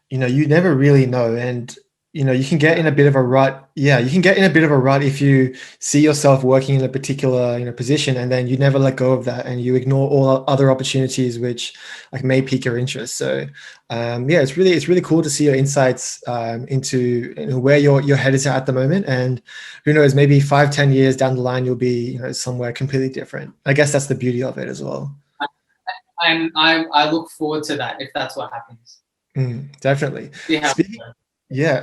you never really know. And, you can get in a bit of a rut. Yeah, you can get in a bit of a rut if you see yourself working in a particular, position, and then you never let go of that and you ignore all other opportunities which like may pique your interest. So, it's really cool to see your insights into where your head is at the moment. And who knows, maybe 5-10 years down the line, you'll be, somewhere completely different. I guess that's the beauty of it as well. And I look forward to that if that's what happens. Definitely.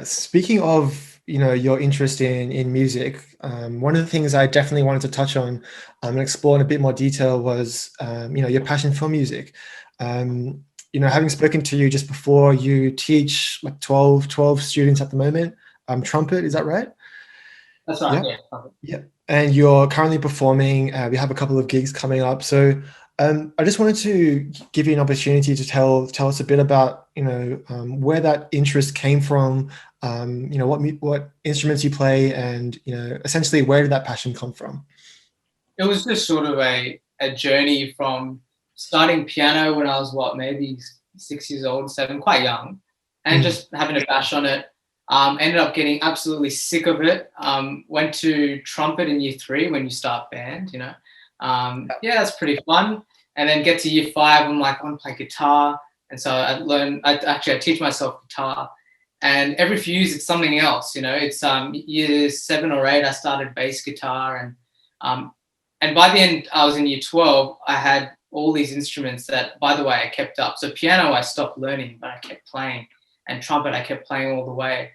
Speaking of, your interest in music, one of the things I definitely wanted to touch on and explore in a bit more detail was, your passion for music. Having spoken to you just before, you teach like 12 students at the moment, trumpet, is that right? That's right, yeah. And you're currently performing. We have a couple of gigs coming up. So I just wanted to give you an opportunity to tell us a bit about, where that interest came from, what instruments you play, and, essentially where did that passion come from? It was just sort of a journey from starting piano when I was maybe 6 years old, 7, quite young, and just having a bash on it. Ended up getting absolutely sick of it. Went to trumpet in year 3 when you start band, that's pretty fun. And then get to year 5, I'm like, I want to play guitar. And so I teach myself guitar. And every few years it's something else, It's year 7 or 8, I started bass guitar. And by the end, I was in year 12, I had all these instruments that, by the way, I kept up. So piano, I stopped learning, but I kept playing. And trumpet, I kept playing all the way.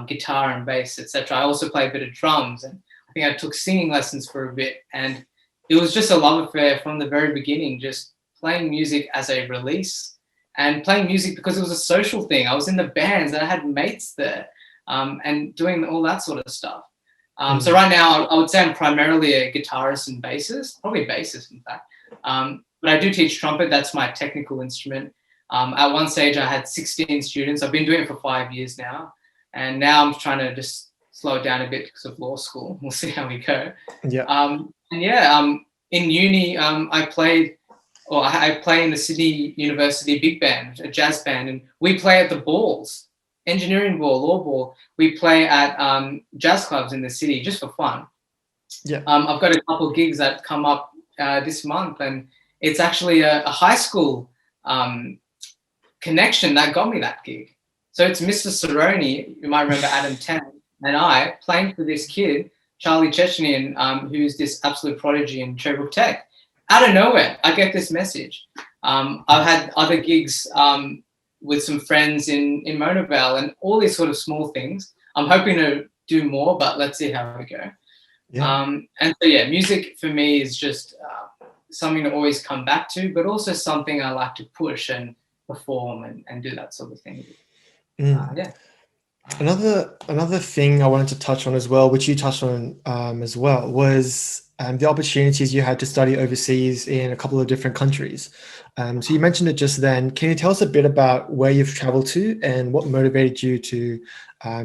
Guitar and bass, etc. I also played a bit of drums. And I think I took singing lessons for a bit. And it was just a love affair from the very beginning, just playing music as a release and playing music because it was a social thing. I was in the bands and I had mates there and doing all that sort of stuff. So right now, I would say I'm primarily a guitarist and bassist, probably bassist, in fact. But I do teach trumpet. That's my technical instrument. At one stage, I had 16 students. I've been doing it for 5 years now. And now I'm trying to just slow it down a bit because of law school. We'll see how we go. In uni, I play in the Sydney University big band, a jazz band, and we play at the balls, engineering ball, law ball. We play at jazz clubs in the city just for fun. I've got a couple of gigs that come up this month, and it's actually a high school connection that got me that gig. So it's Mr. Cerrone, you might remember Adam Tan, and I playing for this kid, Charlie Chechenian, who's this absolute prodigy in Cherrybrook Tech. Out of nowhere, I get this message. I've had other gigs with some friends in Mona Vale and all these sort of small things. I'm hoping to do more, but let's see how we go. Music for me is just something to always come back to, but also something I like to push and perform and do that sort of thing. Another thing I wanted to touch on as well, which you touched on as well, was the opportunities you had to study overseas in a couple of different countries. So you mentioned it just then. Can you tell us a bit about where you've traveled to and what motivated you to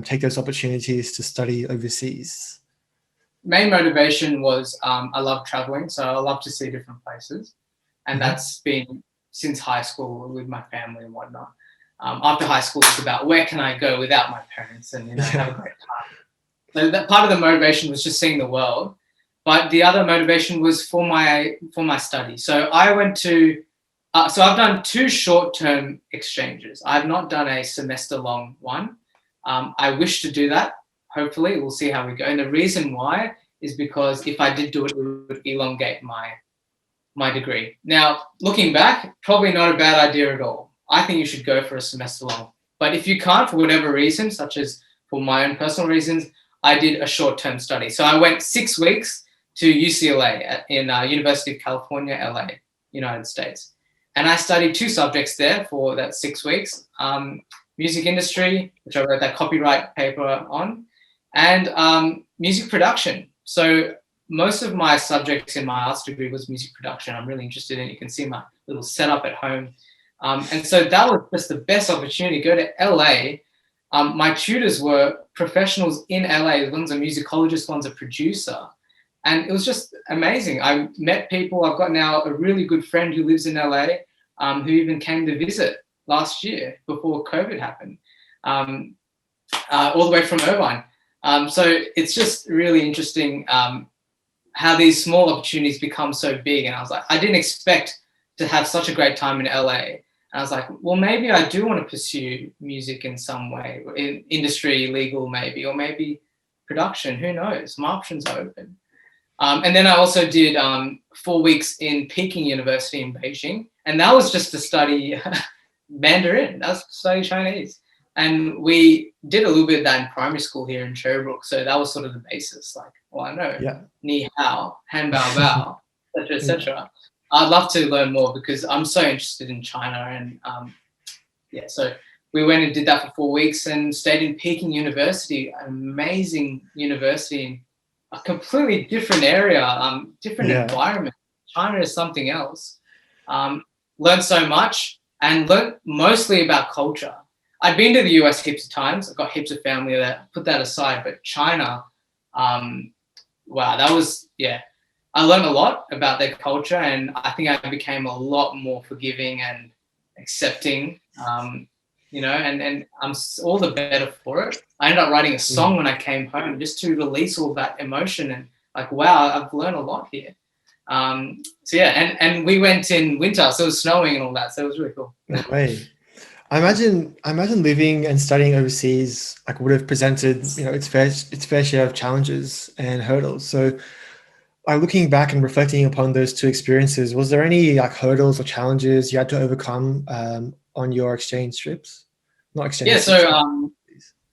take those opportunities to study overseas? Main motivation was I love traveling, so I love to see different places. And that's been since high school with my family and whatnot. After high school, it's about where can I go without my parents and have a great time. So that part of the motivation was just seeing the world, but the other motivation was for my study. So I went to So I've done 2 short-term exchanges. I've not done a semester-long one. I wish to do that. Hopefully, we'll see how we go. And the reason why is because if I did do it, it would elongate my degree. Now, looking back, probably not a bad idea at all. I think you should go for a semester long. But if you can't, for whatever reason, such as for my own personal reasons, I did a short-term study. So I went 6 weeks to UCLA in University of California, LA, United States. And I studied 2 subjects there for that 6 weeks, music industry, which I wrote that copyright paper on, and music production. So most of my subjects in my arts degree was music production. I'm really interested in it. You can see my little setup at home. And so that was just the best opportunity to go to LA. My tutors were professionals in LA. One's a musicologist, one's a producer. And it was just amazing. I met people. I've got now a really good friend who lives in LA, who even came to visit last year before COVID happened, all the way from Irvine. So it's just really interesting how these small opportunities become so big. And I was like, I didn't expect to have such a great time in LA. And I was like, well, maybe I do want to pursue music in some way, in industry, legal maybe, or maybe production. Who knows? My options are open. And then I also did 4 weeks in Peking University in Beijing. And that was just to study Mandarin. That was to study Chinese. And we did a little bit of that in primary school here in Cherrybrook. So that was sort of the basis. Like, well, I know ni hao, han bao bao, etc., etc. I'd love to learn more because I'm so interested in China. And so we went and did that for 4 weeks and stayed in Peking University, an amazing university in a completely different area, different environment. China is something else. Learned so much and learned mostly about culture. I'd been to the US heaps of times. I've got heaps of family there, put that aside. But China, wow, that was, I learned a lot about their culture, and I think I became a lot more forgiving and accepting, and I'm all the better for it. I ended up writing a song when I came home just to release all that emotion and like, wow, I've learned a lot here. And we went in winter, so it was snowing and all that, so it was really cool. No way. I imagine living and studying overseas like would have presented, its fair share of challenges and hurdles. So, looking back and reflecting upon those 2 experiences, was there any like hurdles or challenges you had to overcome on your exchange trips? Not exchange. Yeah. So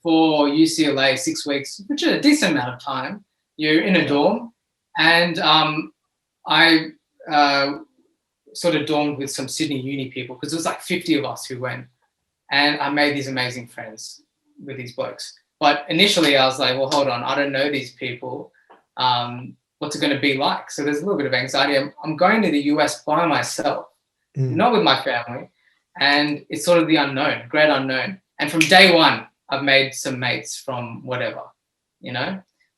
for UCLA, 6 weeks, which is a decent amount of time, you're in a dorm, and I sort of dormed with some Sydney uni people because it was like 50 of us who went. And I made these amazing friends with these blokes. But initially I was like, well, hold on, I don't know these people. What's it going to be like? So there's a little bit of anxiety. I'm going to the US by myself, not with my family. And it's sort of the unknown, great unknown. And from day one, I've made some mates from whatever,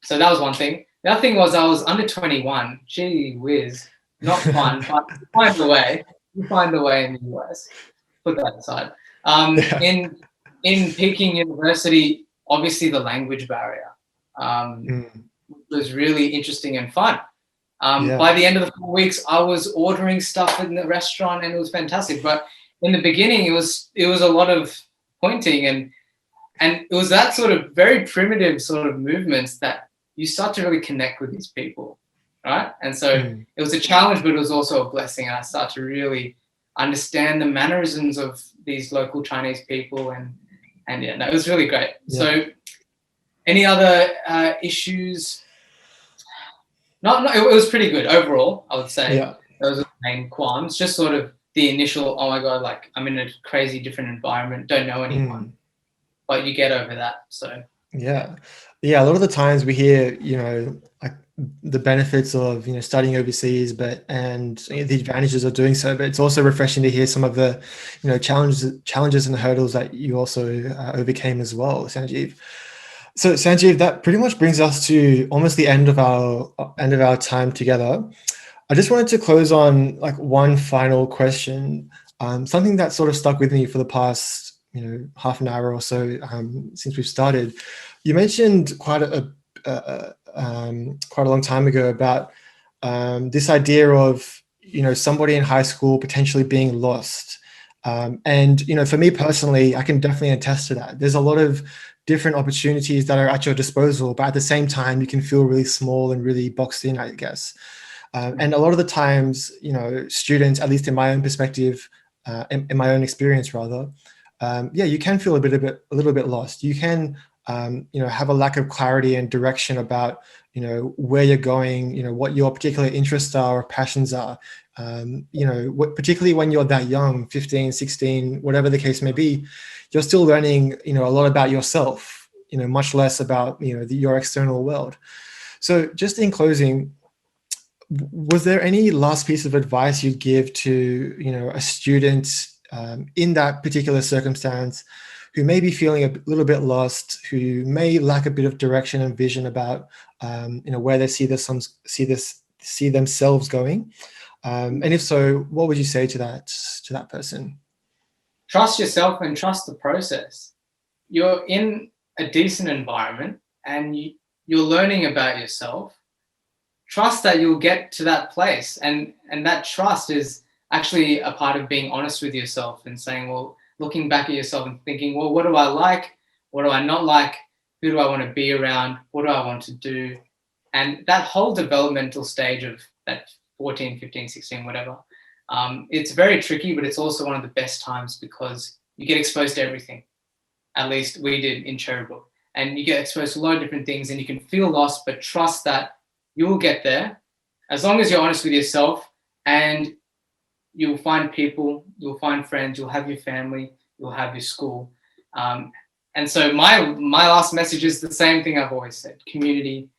So that was one thing. The other thing was I was under 21. Gee whiz, not fun, but you find the way. You find the way in the US. Put that aside. In Peking University, obviously the language barrier was really interesting and fun. By the end of the 4 weeks, I was ordering stuff in the restaurant and it was fantastic. But in the beginning, it was a lot of pointing and it was that sort of very primitive sort of movements that you start to really connect with these people, right? And so it was a challenge, but it was also a blessing. And I started to really understand the mannerisms of these local Chinese people and it was really great. So any other issues? No, it was pretty good overall, I would say. Those are the main qualms, just sort of the initial, oh my God, like I'm in a crazy different environment, don't know anyone, but you get over that. So a lot of the times we hear, like the benefits of studying overseas, and the advantages of doing so. But it's also refreshing to hear some of the challenges and hurdles that you also overcame as well, Sanjeev. So Sanjeev, that pretty much brings us to almost the end of our time together. I just wanted to close on like one final question, something that sort of stuck with me for the past half an hour or so since we've started. You mentioned quite a long time ago about this idea of somebody in high school potentially being lost. And for me personally, I can definitely attest to that. There's a lot of different opportunities that are at your disposal, but at the same time, you can feel really small and really boxed in, I guess. And a lot of the times, students, at least in my own perspective, in my own experience rather, you can feel a little bit lost. You can, have a lack of clarity and direction about, where you're going, what your particular interests are or passions are. Particularly when you're that young, 15, 16, whatever the case may be, you're still learning, a lot about yourself, much less about, your external world. So just in closing, was there any last piece of advice you'd give to, a student in that particular circumstance who may be feeling a little bit lost, who may lack a bit of direction and vision about, where they see themselves going? And if so, what would you say to that person? Trust yourself and trust the process. You're in a decent environment and you're learning about yourself. Trust that you'll get to that place. And that trust is actually a part of being honest with yourself and saying, well, looking back at yourself and thinking, well, what do I like? What do I not like? Who do I want to be around? What do I want to do? And that whole developmental stage of that 14, 15, 16, whatever, it's very tricky, but it's also one of the best times because you get exposed to everything. At least we did in Cherrybrook. And you get exposed to a lot of different things and you can feel lost, but trust that you will get there as long as you're honest with yourself, and you'll find people, you'll find friends, you'll have your family, you'll have your school. And so my last message is the same thing I've always said. Community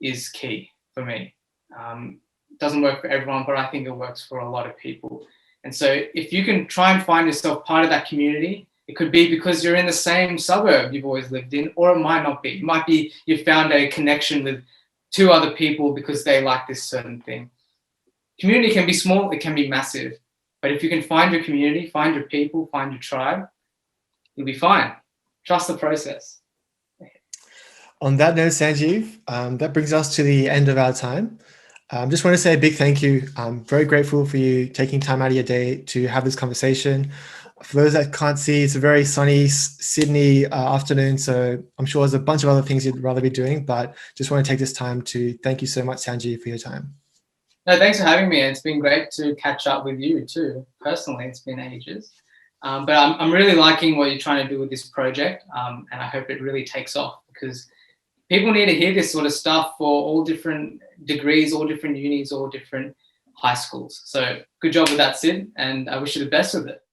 is key for me. It doesn't work for everyone, but I think it works for a lot of people. And so if you can try and find yourself part of that community, it could be because you're in the same suburb you've always lived in, or it might not be. It might be you found a connection with 2 other people because they like this certain thing. Community can be small, it can be massive. But if you can find your community, find your people, find your tribe, you'll be fine. Trust the process. On that note, Sanjeev, that brings us to the end of our time. Just want to say a big thank you. I'm very grateful for you taking time out of your day to have this conversation. For those that can't see, it's a very sunny Sydney afternoon, so I'm sure there's a bunch of other things you'd rather be doing, but just want to take this time to thank you so much, Sanjeev, for your time. No, thanks for having me. It's been great to catch up with you too. Personally, it's been ages. But I'm really liking what you're trying to do with this project, and I hope it really takes off because people need to hear this sort of stuff for all different degrees, all different unis, all different high schools. So good job with that, Sid, and I wish you the best with it.